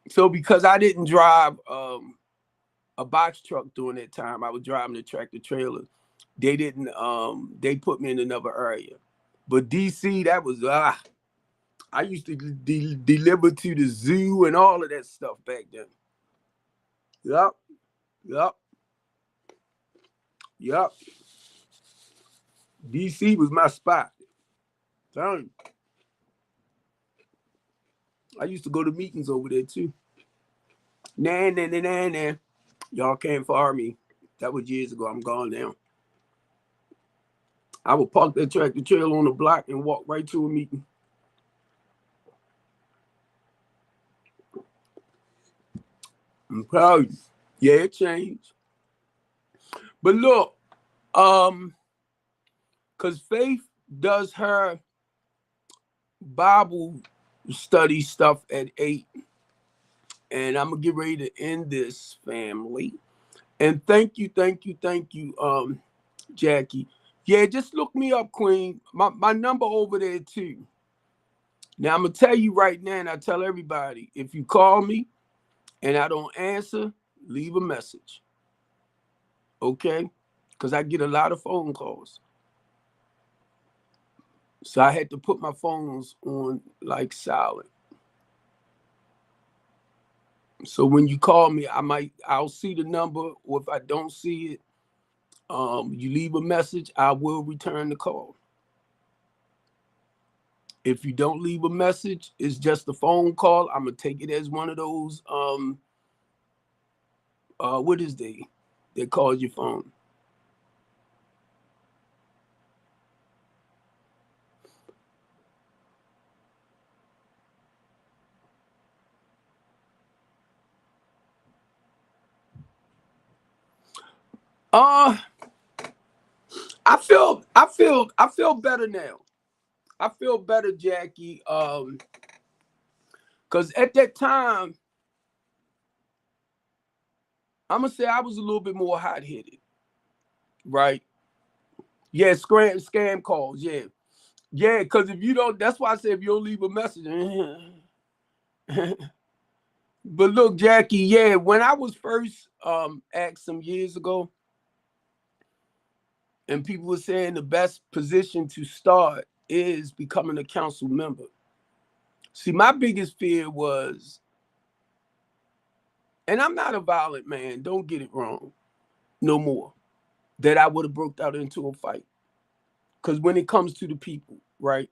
So because I didn't drive a box truck during that time, I was driving the tractor trailer. They didn't they put me in another area. But DC, that was I used to deliver to the zoo and all of that stuff back then. Yup, yup, yup. DC was my spot. Telling you. I used to go to meetings over there too. Nah. Y'all can't fire me. That was years ago. I'm gone now. I would park that tractor trailer on the block and walk right to a meeting. I'm proud of you. Yeah, it changed. But look, because Faith does her Bible study stuff at 8. And I'm gonna get ready to end this, family. And thank you, Jackie. Yeah, just look me up, Queen. My number over there too. Now I'm gonna tell you right now, and I tell everybody, if you call me and I don't answer, leave a message. Okay? Because I get a lot of phone calls. So I had to put my phones on like silent. So when you call me, I'll see the number, or if I don't see it, you leave a message, I will return the call. If you don't leave a message, it's just a phone call. I'm gonna take it as one of those what is they call your phone. Uh I feel better now. I feel better, Jackie. Because at that time, I'm gonna say I was a little bit more hot-headed, right? Yeah, scam calls, yeah. Yeah, because if you don't, that's why I say if you don't leave a message. But look, Jackie, yeah, when I was first asked some years ago, and people were saying the best position to start is becoming a council member. See, my biggest fear was, and I'm not a violent man, don't get it wrong, no more, that I would have broke out into a fight. Because when it comes to the people, right?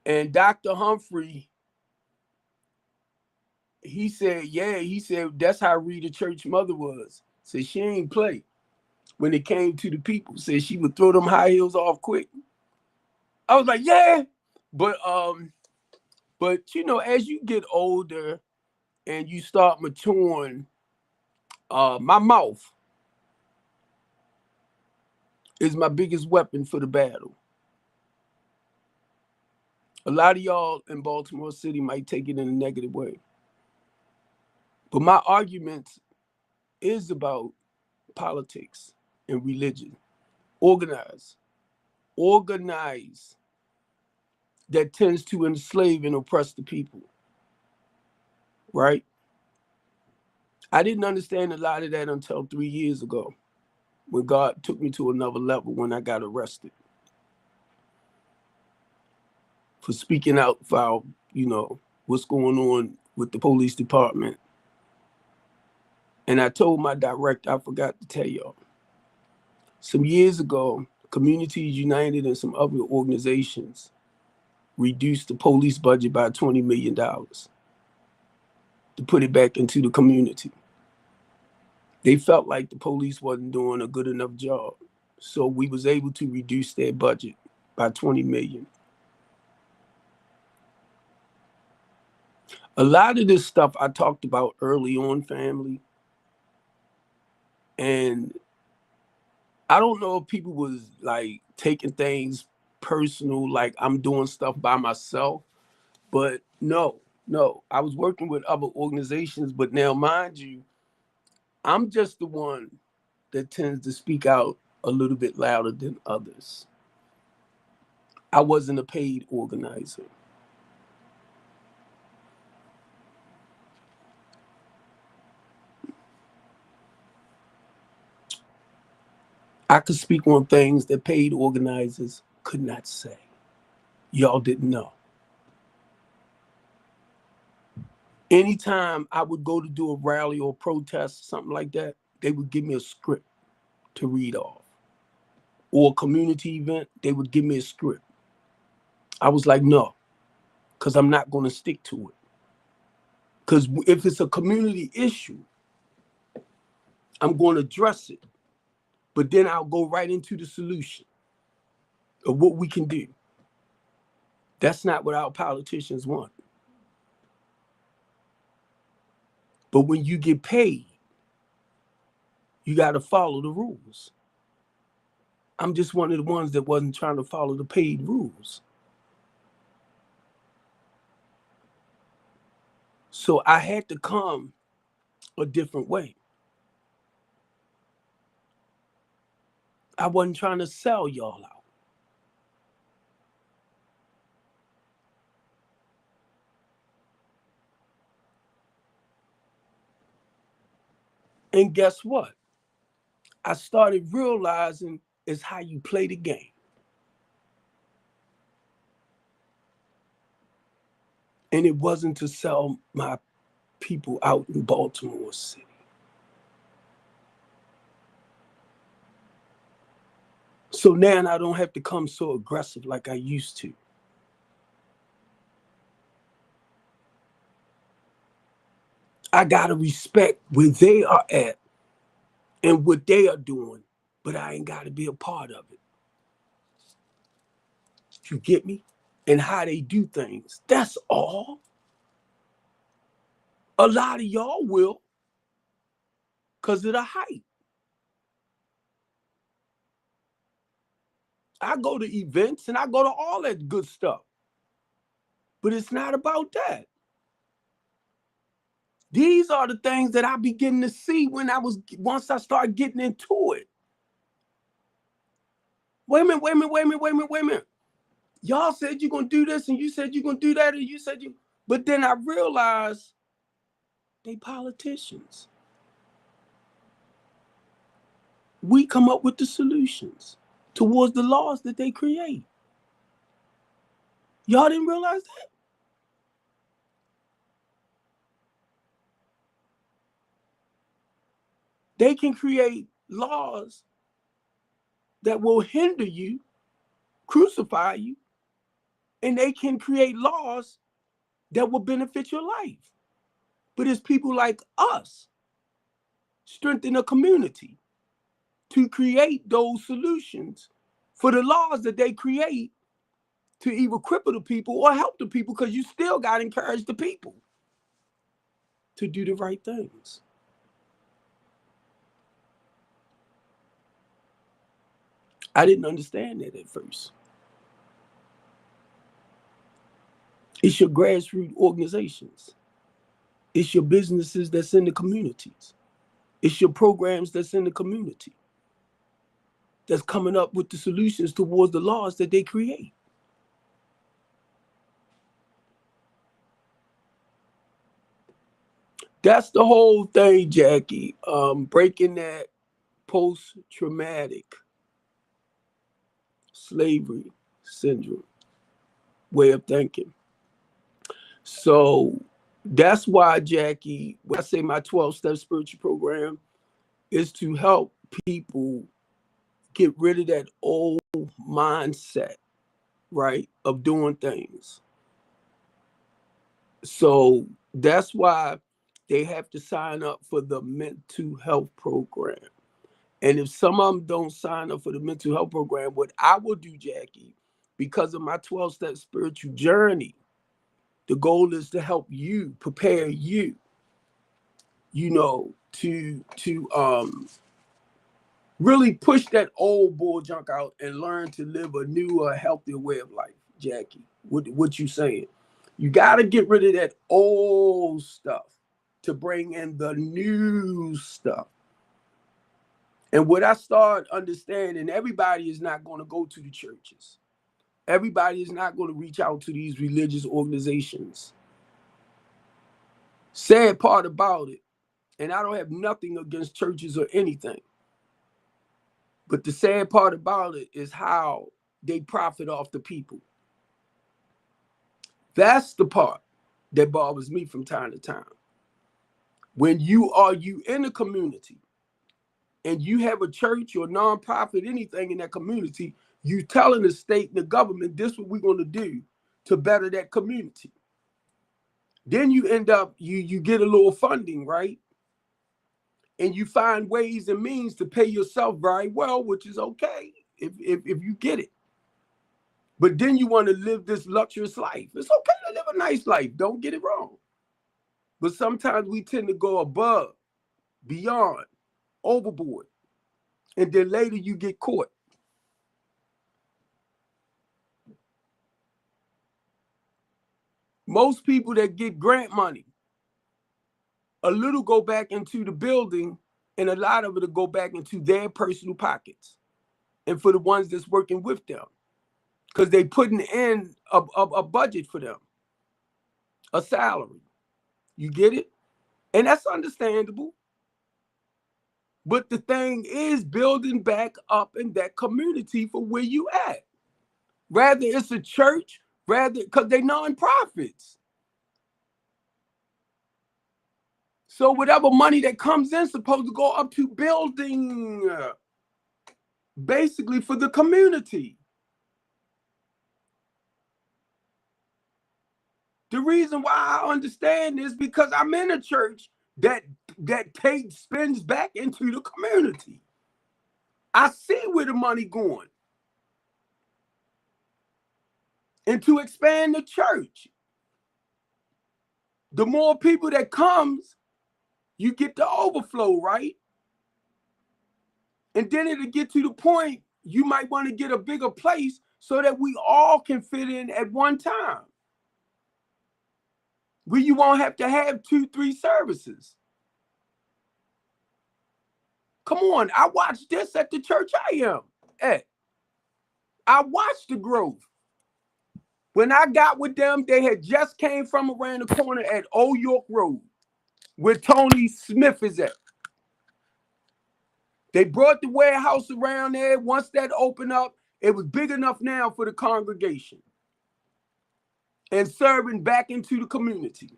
And Dr. Humphrey, he said, that's how Rita Church mother was. Said she ain't play when it came to the people. Said she would throw them high heels off quick. I was like, yeah. But you know, as you get older and you start maturing, my mouth is my biggest weapon for the battle. A lot of y'all in Baltimore City might take it in a negative way. But my arguments is about politics and religion. Organize. Organize that tends to enslave and oppress the people. Right? I didn't understand a lot of that until 3 years ago, when God took me to another level when I got arrested for speaking out for, what's going on with the police department. And I told my director, I forgot to tell y'all, some years ago, Communities United and some other organizations reduced the police budget by $20 million to put it back into the community. They felt like the police wasn't doing a good enough job. So we was able to reduce their budget by 20 million. A lot of this stuff I talked about early on, family. And I don't know if people was like taking things personal, like I'm doing stuff by myself, but no. I was working with other organizations, but now mind you, I'm just the one that tends to speak out a little bit louder than others. I wasn't a paid organizer. I could speak on things that paid organizers could not say. Y'all didn't know. Anytime I would go to do a rally or protest, something like that, they would give me a script to read off. Or a community event, they would give me a script. I was like, no, because I'm not going to stick to it. Because if it's a community issue, I'm going to address it. But then I'll go right into the solution of what we can do. That's not what our politicians want. But when you get paid, you got to follow the rules. I'm just one of the ones that wasn't trying to follow the paid rules. So I had to come a different way. I wasn't trying to sell y'all out. And guess what? I started realizing is how you play the game. And it wasn't to sell my people out in Baltimore City. So now I don't have to come so aggressive like I used to. I got to respect where they are at and what they are doing, but I ain't got to be a part of it. You get me? And how they do things. That's all. A lot of y'all will because of the hype. I go to events and I go to all that good stuff. But it's not about that. These are the things that I begin to see once I start getting into it. Wait a minute. Y'all said you're going to do this and you said you're going to do that and you said you, but then I realized they politicians. We come up with the solutions towards the laws that they create. Y'all didn't realize that? They can create laws that will hinder you, crucify you, and they can create laws that will benefit your life. But it's people like us, strengthen the community to create those solutions for the laws that they create to either cripple the people or help the people, because you still got to encourage the people to do the right things. I didn't understand that at first. It's your grassroots organizations. It's your businesses that's in the communities. It's your programs that's in the community that's coming up with the solutions towards the laws that they create. That's the whole thing, Jackie. Breaking that post-traumatic slavery syndrome way of thinking. So that's why, Jackie, when I say my 12-step spiritual program is to help people get rid of that old mindset, right, of doing things. So that's why they have to sign up for the mental health program. And if some of them don't sign up for the mental health program, what I will do, Jackie, because of my 12-step spiritual journey, the goal is to help you, prepare you, to really push that old bull junk out and learn to live a newer, healthier way of life, Jackie. What you saying? You got to get rid of that old stuff to bring in the new stuff. And what I started understanding, everybody is not going to go to the churches. Everybody is not going to reach out to these religious organizations. Sad part about it, and I don't have nothing against churches or anything, but the sad part about it is how they profit off the people. That's the part that bothers me from time to time. When you in a community and you have a church or nonprofit, anything in that community, you telling the state and the government, this is what we're going to do to better that community. Then you end up, you get a little funding, right? And you find ways and means to pay yourself very well, which is okay if you get it. But then you want to live this luxurious life. It's okay to live a nice life. Don't get it wrong. But sometimes we tend to go above, beyond, overboard. And then later you get caught. Most people that get grant money, a little go back into the building and a lot of it will go back into their personal pockets. And for the ones that's working with them, because they putting in a budget for them, a salary. You get it? And that's understandable. But the thing is building back up in that community for where you at. Rather it's a church, rather because they nonprofits. So whatever money that comes in supposed to go up to building, basically for the community. The reason why I understand this because I'm in a church that spends back into the community. I see where the money going. And to expand the church. The more people that comes, you get the overflow, right? And then it'll get to the point you might want to get a bigger place so that we all can fit in at one time. Where you won't have to have 2-3 services. Come on, I watched this at the church I am at. I watched the growth. When I got with them, they had just came from around the corner at Old York Road, where Tony Smith is at. They brought the warehouse around there. Once that opened up, it was big enough now for the congregation and serving back into the community.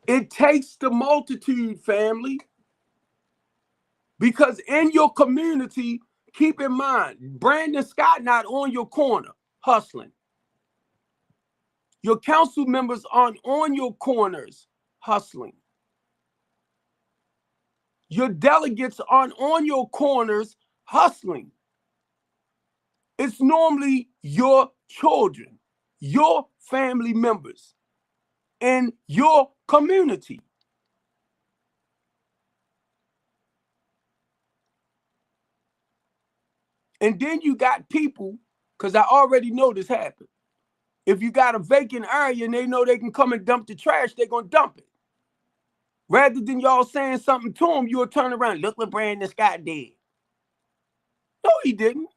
It takes the multitude, family, because in your community, keep in mind, Brandon Scott not on your corner hustling. Your council members aren't on your corners hustling. Your delegates aren't on your corners hustling. It's normally your children, your family members, and your community. And then you got people, because I already know this happened. If you got a vacant area and they know they can come and dump the trash, they're going to dump it. Rather than y'all saying something to them, you'll turn around, look what Brandon Scott did. No, he didn't.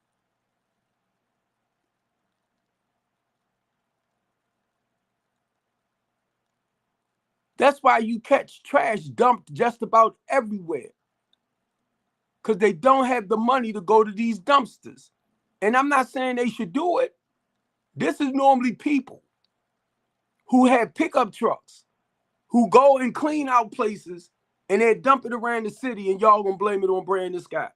That's why you catch trash dumped just about everywhere. Because they don't have the money to go to these dumpsters. And I'm not saying they should do it. This is normally people who have pickup trucks, who go and clean out places, and they dump it around the city, and y'all gonna blame it on Brandon Scott.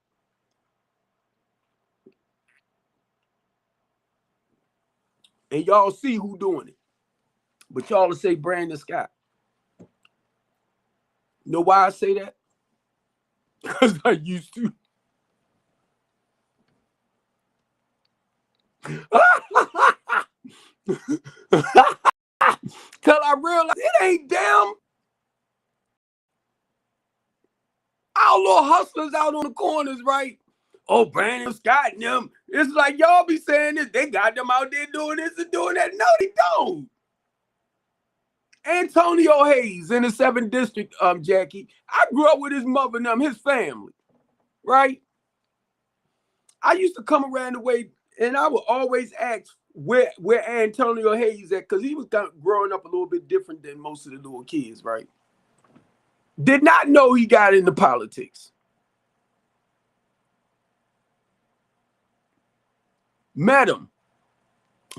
And y'all see who doing it. But y'all will say Brandon Scott. You know why I say that? Because I used to. Till I realized it ain't them. Our little hustlers out on the corners, right? Oh, Brandon Scott and them. It's like y'all be saying this. They got them out there doing this and doing that. No, they don't. Antonio Hayes in the 7th District, Jackie. I grew up with his mother and his family, right? I used to come around the way, and I would always ask where Antonio Hayes at, because he was kind of growing up a little bit different than most of the little kids, right? Did not know he got into politics. Met him,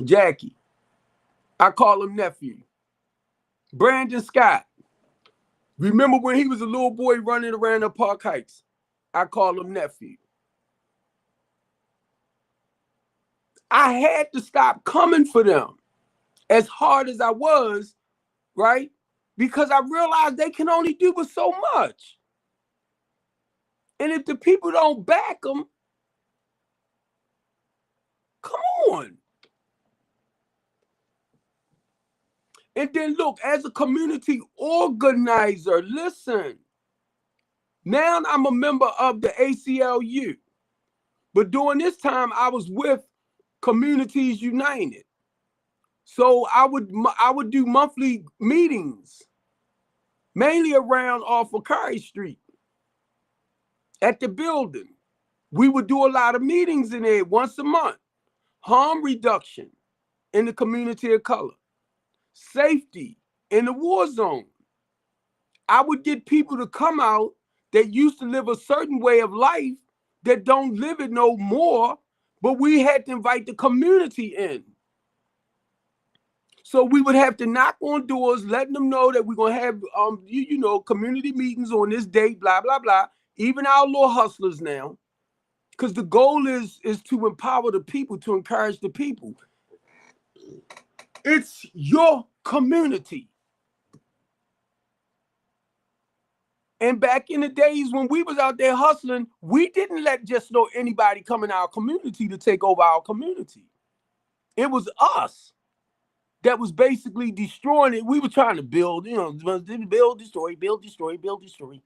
Jackie. I call him nephew. Brandon Scott. Remember when he was a little boy running around the Park Heights? I call him nephew. I had to stop coming for them as hard as I was, right? Because I realized they can only do but so much. And if the people don't back them, come on. And then look, as a community organizer, listen, now I'm a member of the ACLU. But during this time, I was with Communities United. So I would do monthly meetings, mainly around off of Curry Street at the building. We would do a lot of meetings in there once a month. Harm reduction in the community of color. Safety in the war zone. I would get people to come out that used to live a certain way of life that don't live it no more, but we had to invite the community in. So we would have to knock on doors, letting them know that we're gonna have community meetings on this date, blah, blah, blah. Even our little hustlers now. Because the goal is to empower the people, to encourage the people. It's your community. And back in the days when we was out there hustling, we didn't let just anybody come in our community to take over our community. It was us that was basically destroying it. We were trying to build, build, destroy, build, destroy, build, destroy.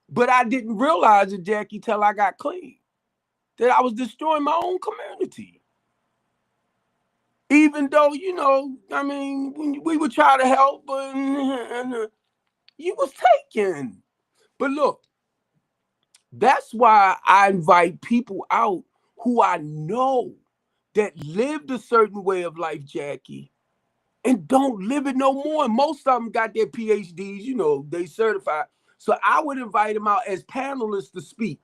But I didn't realize it, Jackie, till I got clean, that I was destroying my own community. Even though, when we would try to help, but you was taken. But look, that's why I invite people out who I know that lived a certain way of life, Jackie, and don't live it no more. And most of them got their PhDs, they certified. So I would invite them out as panelists to speak.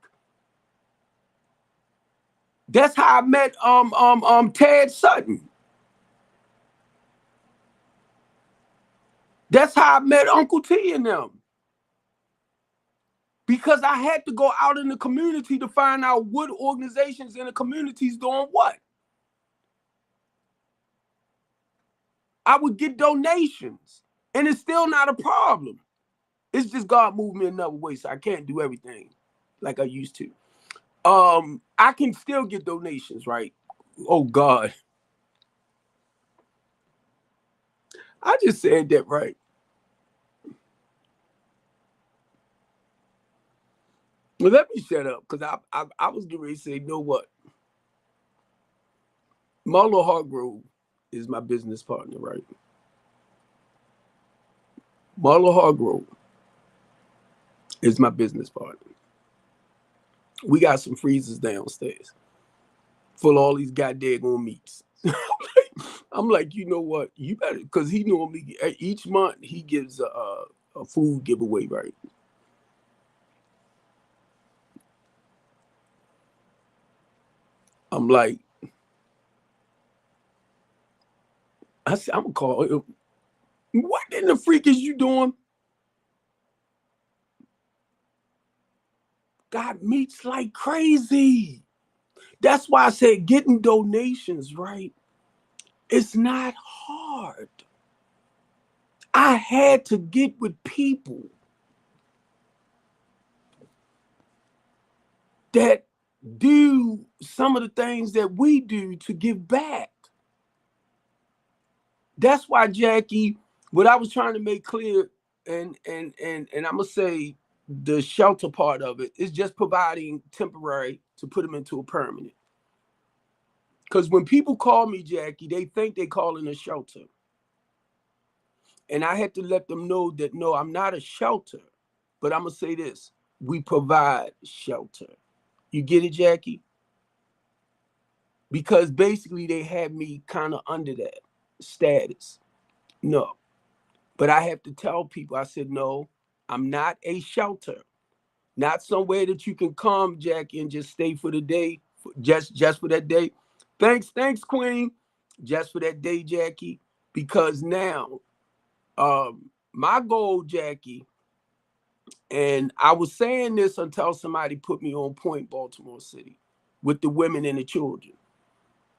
That's how I met Ted Sutton. That's how I met Uncle T and them. Because I had to go out in the community to find out what organizations in the communities doing what. I would get donations, and it's still not a problem. It's just God moved me another way, so I can't do everything like I used to. I can still get donations, right? Oh, God. I just said that, right? Well, let me shut up, because I was getting ready to say, you know what? Marlo Hargrove is my business partner, right? Marlo Hargrove is my business partner. We got some freezers downstairs full of all these goddamn meats. I'm like, you know what? You better, because he normally each month he gives a food giveaway, right? I'm like, I said, I'm gonna call him. What in the freak is you doing? Got meats like crazy. That's why I said getting donations, right? It's not hard. I had to get with people that do some of the things that we do to give back. That's why, Jackie, what I was trying to make clear, and I'm gonna say the shelter part of it is just providing temporary to put them into a permanent. Because when people call me, Jackie, they think they call in a shelter. And I had to let them know that no, I'm not a shelter. But I'm gonna say this: we provide shelter. You get it, Jackie? Because basically they had me kind of under that status. No. But I have to tell people, I said, no, I'm not a shelter. Not somewhere that you can come, Jackie, and just stay for the day, just for that day. Thanks, Queen. Just for that day, Jackie. Because now, my goal, Jackie, and I was saying this until somebody put me on point, Baltimore City, with the women and the children.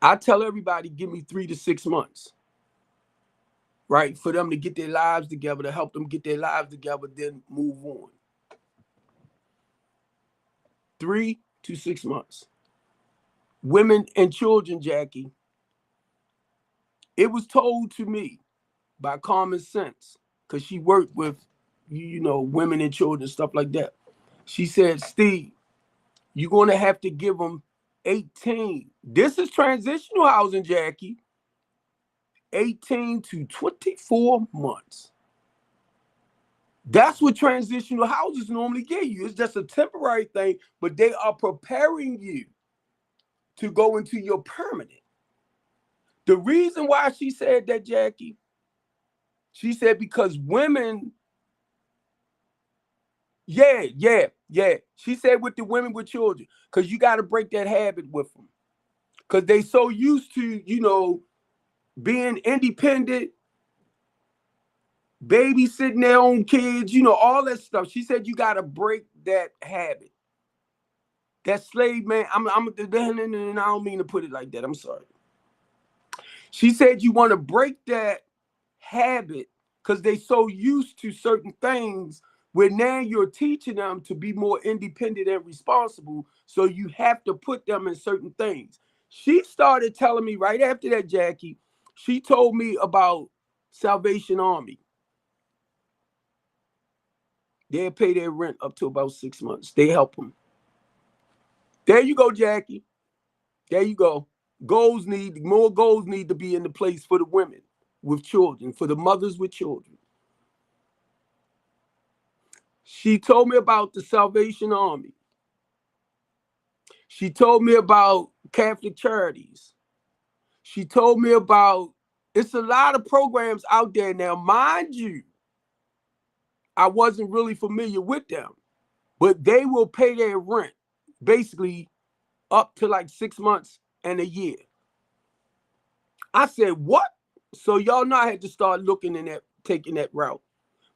I tell everybody, give me 3 to 6 months, right, for them to get their lives together, to help them get their lives together, then move on. 3 to 6 months. Women and children, Jackie, it was told to me by Common Sense, because she worked with, women and children, stuff like that. She said, Steve, you're going to have to give them 18. This is transitional housing, Jackie. 18 to 24 months. That's what transitional houses normally give you. It's just a temporary thing, but they are preparing you to go into your permanent. The reason why she said that, Jackie, she said because women, yeah. She said with the women with children, because you got to break that habit with them. Because they so used to, being independent, babysitting their own kids, all that stuff. She said you got to break that habit. That slave man, I don't mean to put it like that. I'm sorry. She said you want to break that habit because they so used to certain things where now you're teaching them to be more independent and responsible. So you have to put them in certain things. She started telling me right after that, Jackie, she told me about Salvation Army. They'll pay their rent up to about 6 months. They help them. There you go, Jackie. There you go. More goals need to be in the place for the women with children, for the mothers with children. She told me about the Salvation Army. She told me about Catholic Charities. She told me about, it's a lot of programs out there now. Mind you, I wasn't really familiar with them, but they will pay their rent basically up to like 6 months and a year. I said, what? So y'all know I had to start looking in that, taking that route.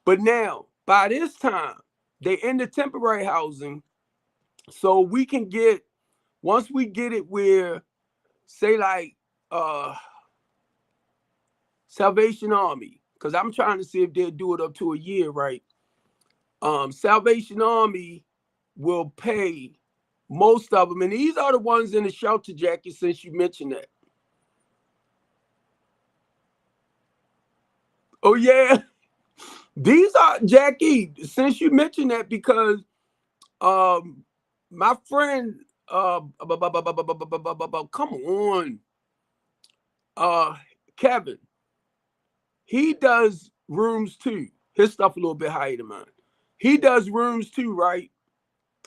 But now, by this time, they in the temporary housing, so we can get, once we get it where, say like Salvation Army, because I'm trying to see if they'll do it up to a year, right? Salvation Army will pay most of them, and these are the ones in the shelter, Jackie, since you mentioned that. Oh yeah, these are, Jackie, since you mentioned that, because my friend, come on, Kevin, he does rooms too. His stuff a little bit higher than mine. He does rooms too, right?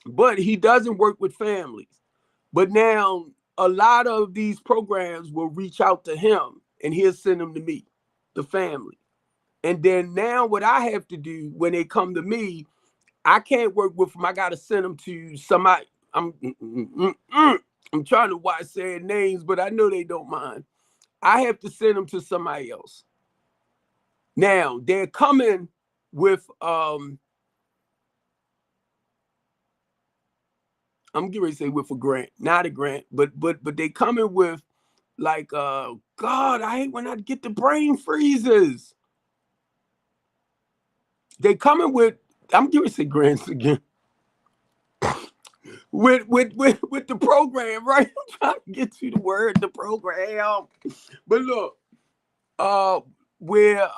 But he doesn't work with families. But now a lot of these programs will reach out to him and he'll send them to me, the family. And then now what I have to do when they come to me, I can't work with them. I got to send them to somebody. I'm trying to watch saying names, but I know they don't mind. I have to send them to somebody else. Now they're coming with I'm getting ready to say with a grant, not a grant, but they coming with like God, I hate when I get the brain freezes. They coming with, I'm getting ready to say grants again. With the program, right? I'm trying to get to the word, the program. But look, where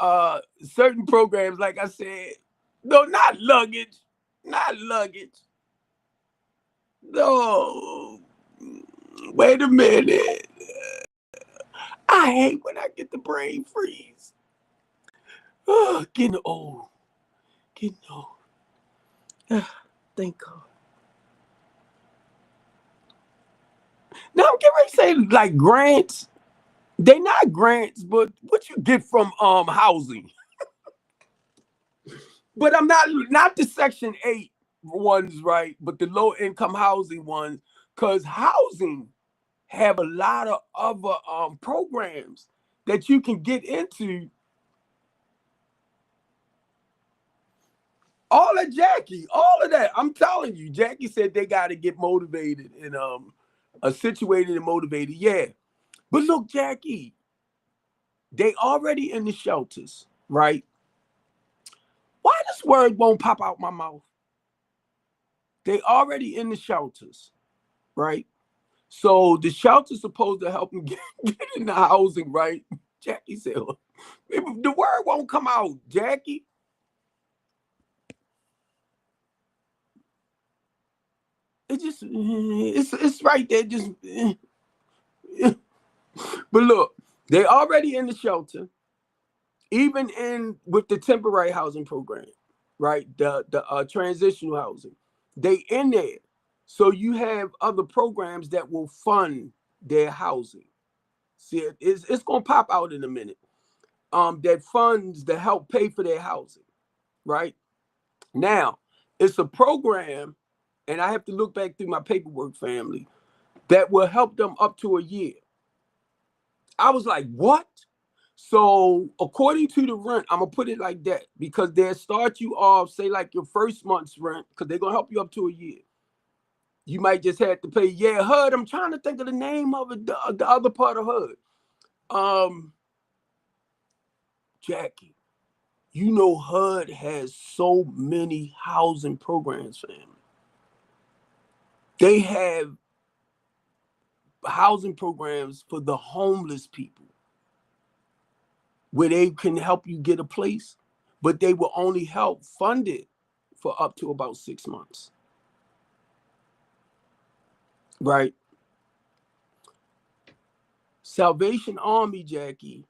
certain programs, like I said, no, not luggage. No, wait a minute. I hate when I get the brain freeze. Oh, getting old. Thank God. Now I'm getting ready to say like grants. They not grants, but what you get from housing. But I'm not the Section 8 ones, right? But the low income housing ones, because housing have a lot of other programs that you can get into. All of Jackie, all of that. I'm telling you, Jackie said they got to get motivated and situated and motivated. Yeah. But look, Jackie, they already in the shelters, right? Why this word won't pop out my mouth? They already in the shelters, right? So the shelter's supposed to help them get in the housing, right? Jackie said, the word won't come out, Jackie. It just, it's right there. Just, but look, they already in the shelter, even in with the temporary housing program, right? The transitional housing, they in there. So you have other programs that will fund their housing. See, it's gonna pop out in a minute. That funds to help pay for their housing, right? Now, it's a program, and I have to look back through my paperwork, family, that will help them up to a year. I was like, what? So according to the rent, I'm gonna put it like that because they'll start you off, say like your first month's rent, because they're gonna help you up to a year. You might just have to pay. Yeah, HUD. I'm trying to think of the name of it, the other part of HUD. Jackie, you know HUD has so many housing programs, family. They have housing programs for the homeless people where they can help you get a place, but they will only help fund it for up to about 6 months. Right? Salvation Army, Jackie,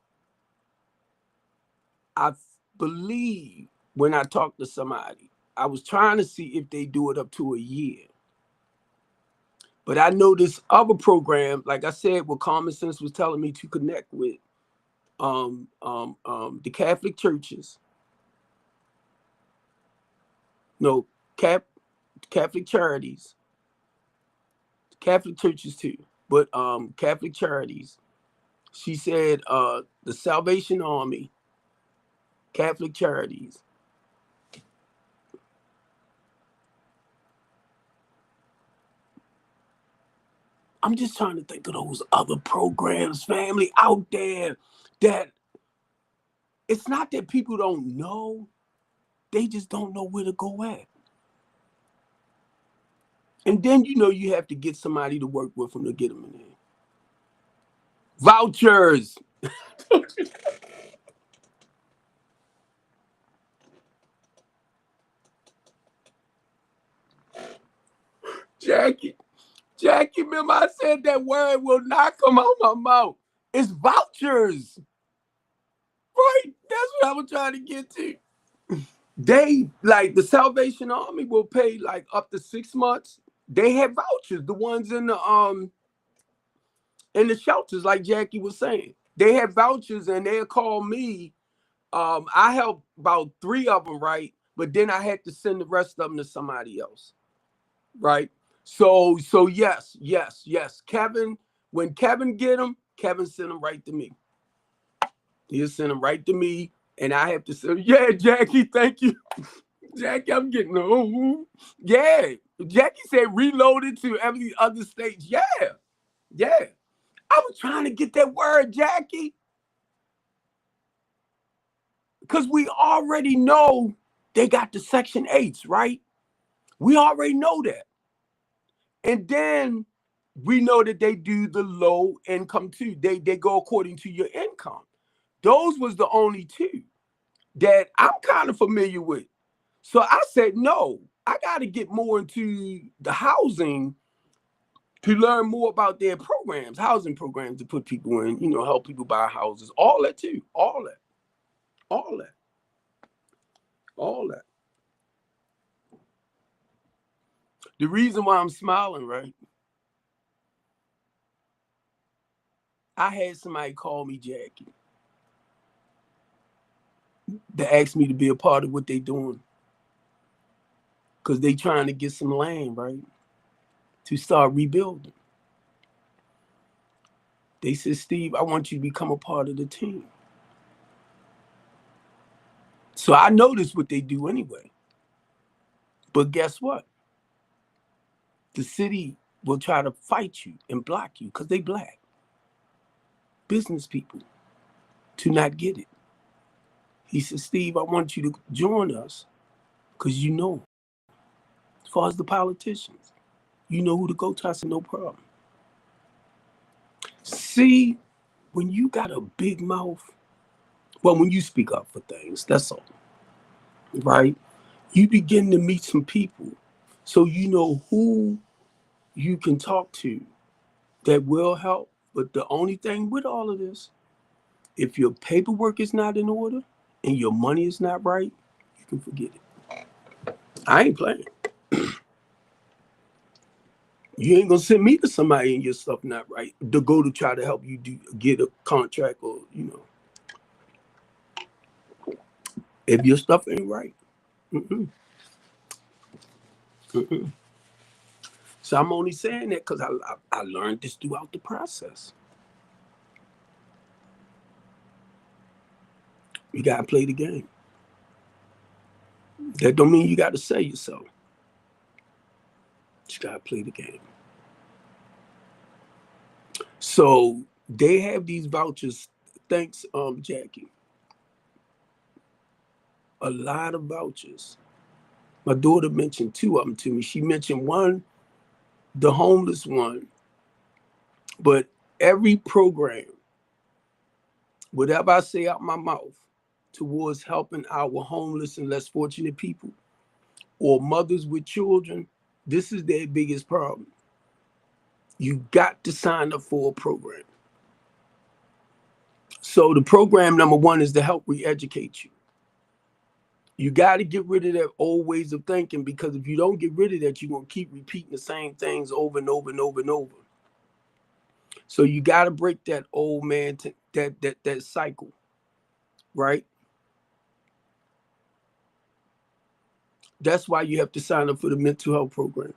I believe when I talked to somebody, I was trying to see if they do it up to a year. But I know this other program, like I said, what Common Sense was telling me to connect with the Catholic churches. No, Catholic charities. Catholic churches too, but Catholic charities. She said the Salvation Army, Catholic charities. I'm just trying to think of those other programs, family, out there that it's not that people don't know, they just don't know where to go at. And then you have to get somebody to work with them to get them in there. Vouchers. Jackie, remember I said that word will not come out my mouth. It's vouchers. Right? That's what I was trying to get to. They, like the Salvation Army will pay like up to 6 months. They have vouchers, the ones in the shelters, like Jackie was saying. they had vouchers and they'll call me. I helped about 3 of them, right? But then I had to send the rest of them to somebody else, right? So yes. Kevin, when Kevin get them, Kevin send them right to me. He'll send them right to me, and I have to say, yeah, Jackie, thank you. Jackie, I'm getting old. Yeah. Jackie said reloaded to every other stage. Yeah. I was trying to get that word, Jackie. Because we already know they got the Section 8s, right? We already know that. And then we know that they do the low income too. They go according to your income. Those was the only 2 that I'm kind of familiar with. So I said, no, I got to get more into the housing to learn more about their programs, housing programs to put people in, help people buy houses, all that too, all that. The reason why I'm smiling, right? I had somebody call me Jackie that asked me to be a part of what they doing. Because they trying to get some land, right? To start rebuilding. They said, Steve, I want you to become a part of the team. So I noticed what they do anyway. But guess what? The city will try to fight you and block you because they Black. Business people to not get it. He said, Steve, I want you to join us because as far as the politicians, you know who to go to. I said, no problem. See, when you got a big mouth, well, when you speak up for things, that's all, right? You begin to meet some people so you know who you can talk to that will help. But the only thing with all of this, if your paperwork is not in order and your money is not right, you can forget it. I ain't playing. You ain't gonna send me to somebody and your stuff not right to go to try to help you get a contract or if your stuff ain't right. Mm-mm. Mm-mm. So I'm only saying that because I learned this throughout the process. You gotta play the game. That don't mean you gotta sell yourself. You gotta play the game. So they have these vouchers. Thanks, Jackie. A lot of vouchers. My daughter mentioned 2 of them to me. She mentioned one, the homeless one, but every program, whatever I say out my mouth towards helping our homeless and less fortunate people or mothers with children, this is their biggest problem. You got to sign up for a program. So the program number 1 is to help re-educate you. You got to get rid of that old ways of thinking, because if you don't get rid of that, you're going to keep repeating the same things over and over and over and over. So you got to break that old man, that cycle, right? That's why you have to sign up for the mental health program.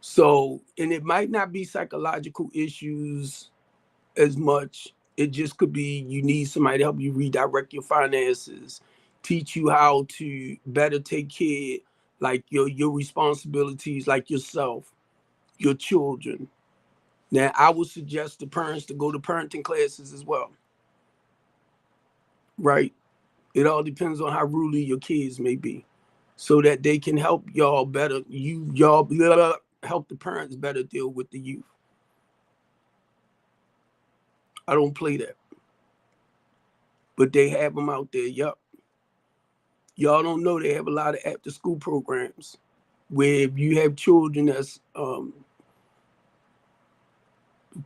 So, and it might not be psychological issues as much. It just could be you need somebody to help you redirect your finances, teach you how to better take care, like your responsibilities, like yourself, your children. Now, I would suggest the parents to go to parenting classes as well, right? It all depends on how ruly your kids may be, so that they can help y'all better. Y'all help the parents better deal with the youth. I don't play that, but they have them out there. Yup. Y'all don't know they have a lot of after school programs where if you have children that's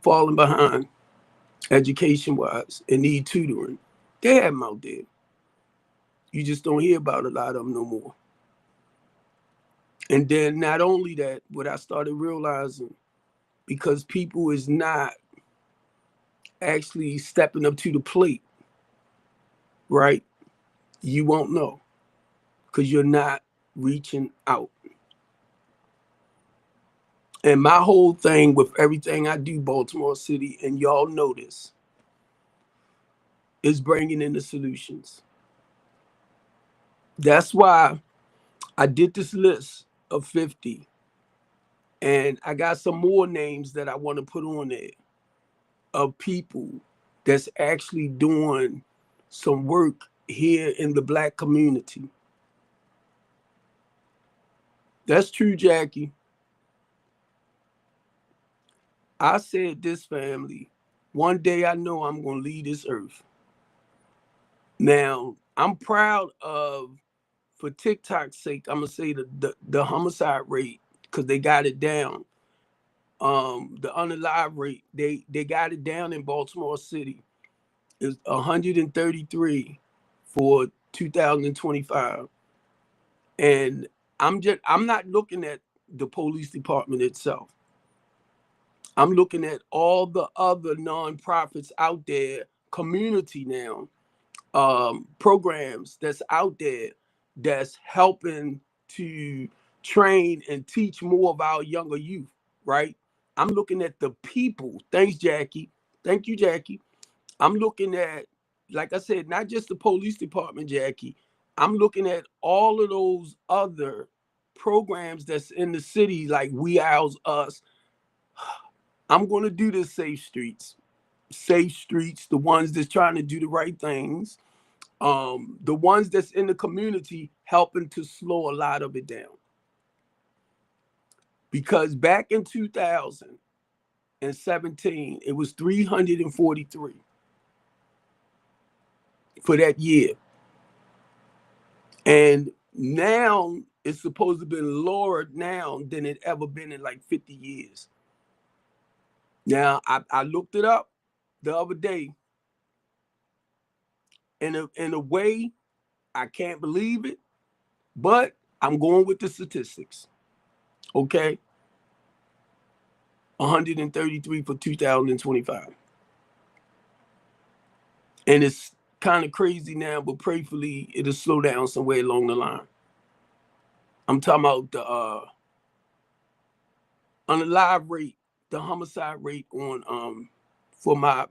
falling behind education wise and need tutoring, they have them out there. You just don't hear about a lot of them no more. And then not only that, what I started realizing, because people is not actually stepping up to the plate, right? You won't know because you're not reaching out. And my whole thing with everything I do, Baltimore City, and y'all know this, is bringing in the solutions. That's why I did this list of 50, and I got some more names that I want to put on there of people that's actually doing some work here in the Black community. That's true, Jackie. I said this, family, one day I know I'm going to leave this earth. Now, I'm proud of, for TikTok's sake, I'm going to say the homicide rate, because they got it down. The unalive rate, they got it down in Baltimore City. It's 133 for 2025. And I'm not looking at the police department itself. I'm looking at all the other nonprofits out there, community now, programs that's out there that's helping to train and teach more of our younger youth, right? I'm looking at the people. Thanks, Jackie. Thank you, Jackie. I'm looking at, like I said, not just the police department, Jackie. I'm looking at all of those other programs that's in the city, like We House Us. I'm going to do the safe streets, the ones that's trying to do the right things, the ones that's in the community helping to slow a lot of it down. Because back in 2017, it was 343 for that year. And now it's supposed to be lower now than it ever been in like 50 years. Now, I looked it up the other day. In a way, I can't believe it, but I'm going with the statistics. Okay? 133 for 2025. And it's kind of crazy now, but prayerfully it'll slow down somewhere along the line. I'm talking about the on the live rate, the homicide rate on for my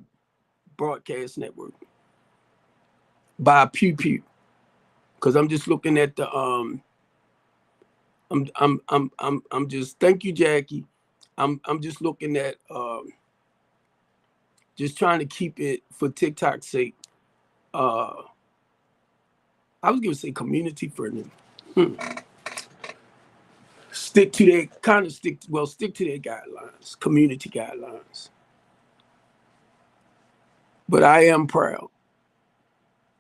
broadcast network by Pew Pew, because I'm just looking at the I'm just, thank you, Jackie. I'm just looking at just trying to keep it for TikTok's sake. I was gonna say community friendly. Stick to their stick to their guidelines, community guidelines. But I am proud.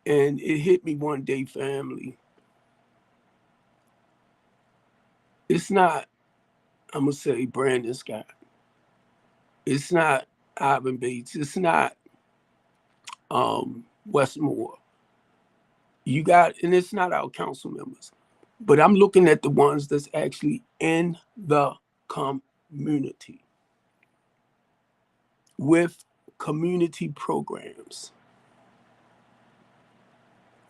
And it hit me one day, family. It's not, I'm gonna say, Brandon Scott. It's not Ivan Bates. It's not Westmore. You got, and it's not our council members. But I'm looking at the ones that's actually in the community with community programs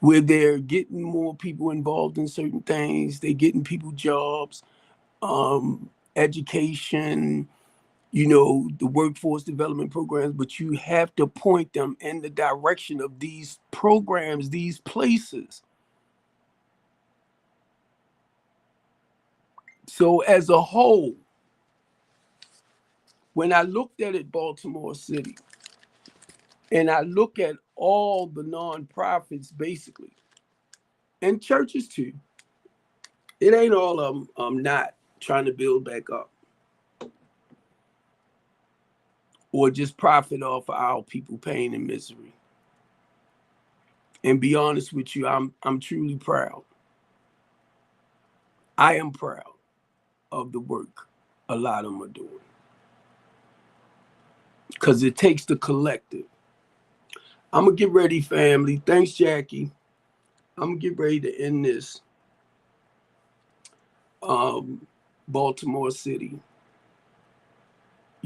where they're getting more people involved in certain things. They're getting people jobs, education, the workforce development programs, but you have to point them in the direction of these programs, these places. So as a whole, when I looked at it, Baltimore City, and I look at all the nonprofits basically, and churches too, it ain't all of them not trying to build back up or just profit off of our people pain and misery. And be honest with you, I'm truly proud. I am proud of the work a lot of them are doing, because it takes the collective. I'm gonna get ready, family. Thanks, Jackie. I'm gonna get ready to end this Baltimore City.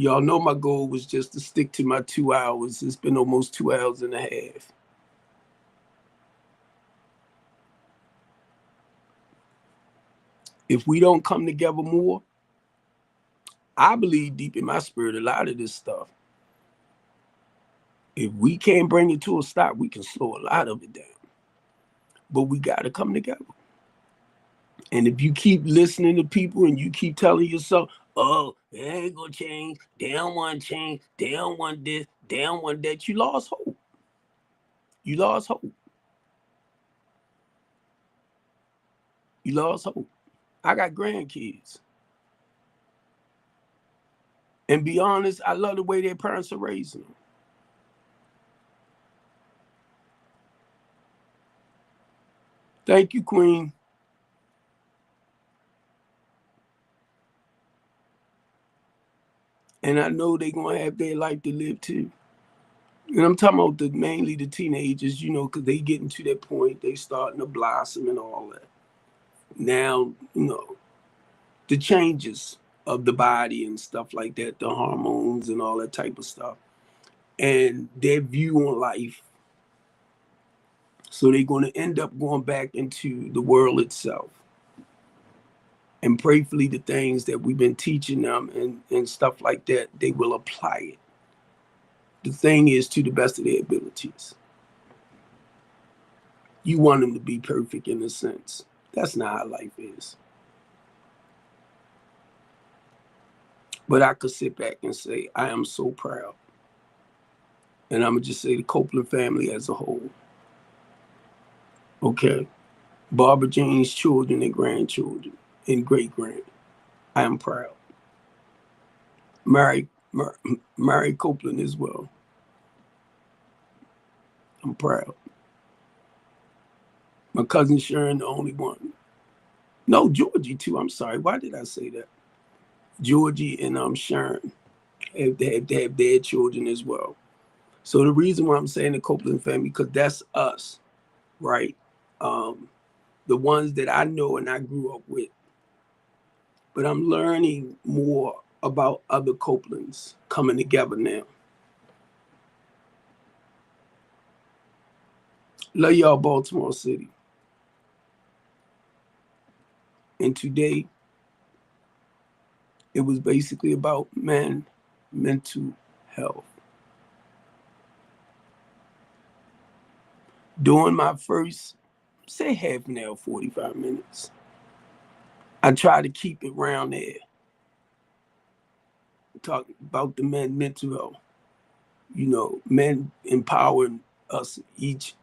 Y'all know my goal was just to stick to my 2 hours. It's been almost 2 hours and a half. If we don't come together more, I believe deep in my spirit, a lot of this stuff, if we can't bring it to a stop, we can slow a lot of it down. But we got to come together. And if you keep listening to people and you keep telling yourself, oh, it ain't gonna change, they don't want to change, they don't want this, they don't want that, you lost hope. You lost hope. You lost hope. I got grandkids. And be honest, I love the way their parents are raising them. Thank you, Queen. And I know they're going to have their life to live too. And I'm talking about mainly the teenagers, you know, because they getting to that point, they starting to blossom and all that. Now, you know, the changes of the body and stuff like that, the hormones and all that type of stuff, and their view on life. So they're going to end up going back into the world itself. And prayerfully, the things that we've been teaching them and stuff like that, they will apply it. The thing is, to the best of their abilities. You want them to be perfect in a sense. That's not how life is. But I could sit back and say, I am so proud. And I'm going to just say the Copeland family as a whole. Okay. Barbara Jean's children and grandchildren and great-grand. I am proud. Mary Copeland as well. I'm proud. My cousin Sharon, the only one. No, Georgie too. I'm sorry. Why did I say that? Georgie and Sharon have their children as well. So the reason why I'm saying the Copeland family, because that's us, right? The ones that I know and I grew up with. But I'm learning more about other Copelands coming together now. Love y'all, Baltimore City. And today, it was basically about mental health. During my first, say half an hour, 45 minutes, I try to keep it around there. Talk about the mental health. You know, men empowering us, each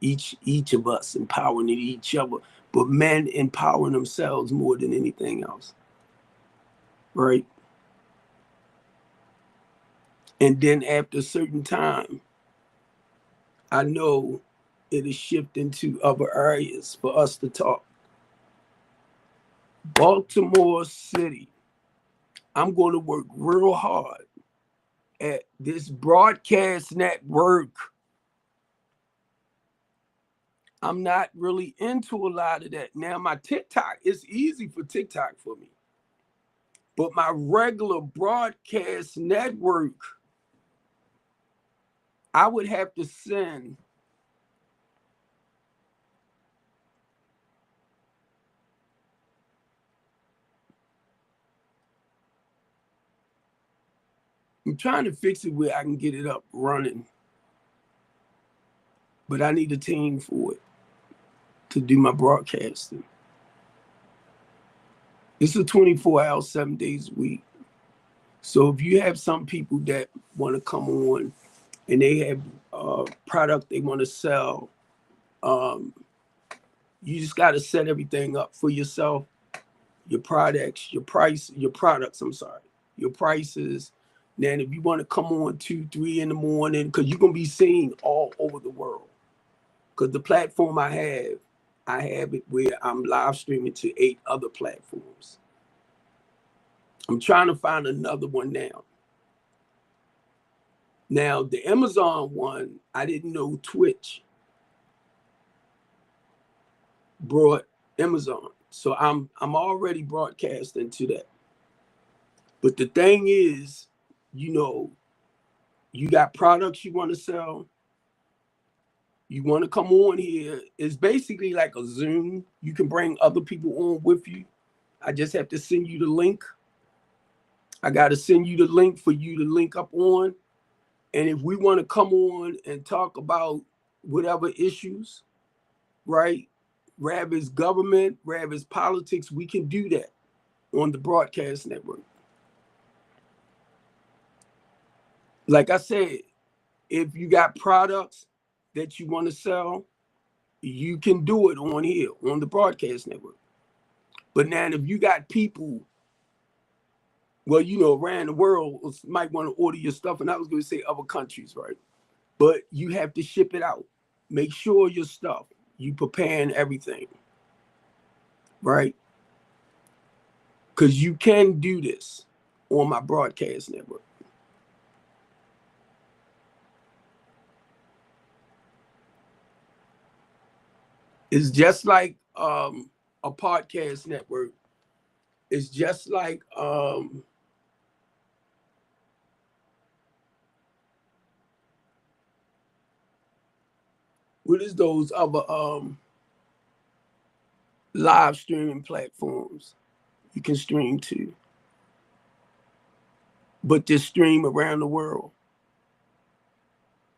of us empowering each other, but men empowering themselves more than anything else. Right? And then after a certain time, I know it'll shift into other areas for us to talk. Baltimore City, I'm going to work real hard at this broadcast network. I'm not really into a lot of that. Now, my TikTok, it's easy for TikTok for me. But my regular broadcast network, I would have to send I'm trying to fix it where I can get it up running. But I need a team for it to do my broadcasting. It's a 24-hour, 7 days a week. So if you have some people that want to come on and they have a product they want to sell, you just got to set everything up for yourself, your products, your products, your prices. Then if you want to come on 2, 3 in the morning, because you're going to be seen all over the world. Because the platform I have it where I'm live streaming to 8 other platforms. I'm trying to find another one now. Now, the Amazon one, I didn't know Twitch brought Amazon. So I'm already broadcasting to that. But the thing is, you know, you got products you want to sell, you want to come on here. It's basically like a Zoom. You can bring other people on with you. I just have to send you the link. I got to send you the link for you to link up on. And if we want to come on and talk about whatever issues, right? Rather it's government, rather it's politics, we can do that on the broadcast network. Like I said, if you got products that you want to sell, you can do it on here, on the broadcast network. But now if you got people, well, you know, around the world might want to order your stuff, and I was going to say other countries, right? But you have to ship it out. Make sure your stuff, you preparing everything, right? Because you can do this on my broadcast network. It's just like a podcast network. It's just like what is those other live streaming platforms you can stream to, but just stream around the world,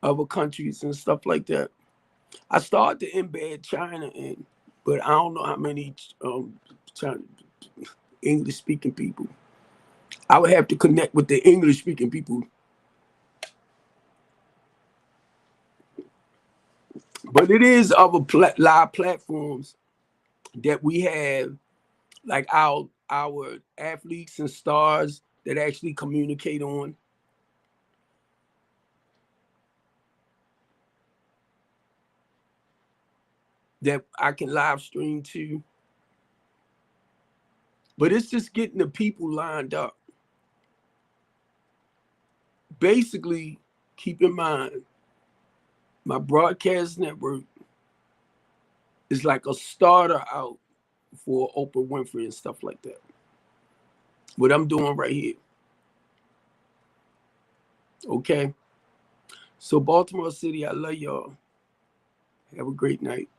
other countries and stuff like that. I started to embed China in, but I don't know how many English speaking people. I would have to connect with the English speaking people. But it is other live platforms that we have, like our athletes and stars that actually communicate on. That I can live stream to. But it's just getting the people lined up. Basically, keep in mind, my broadcast network is like a starter out for Oprah Winfrey and stuff like that. What I'm doing right here. Okay? So Baltimore City, I love y'all. Have a great night.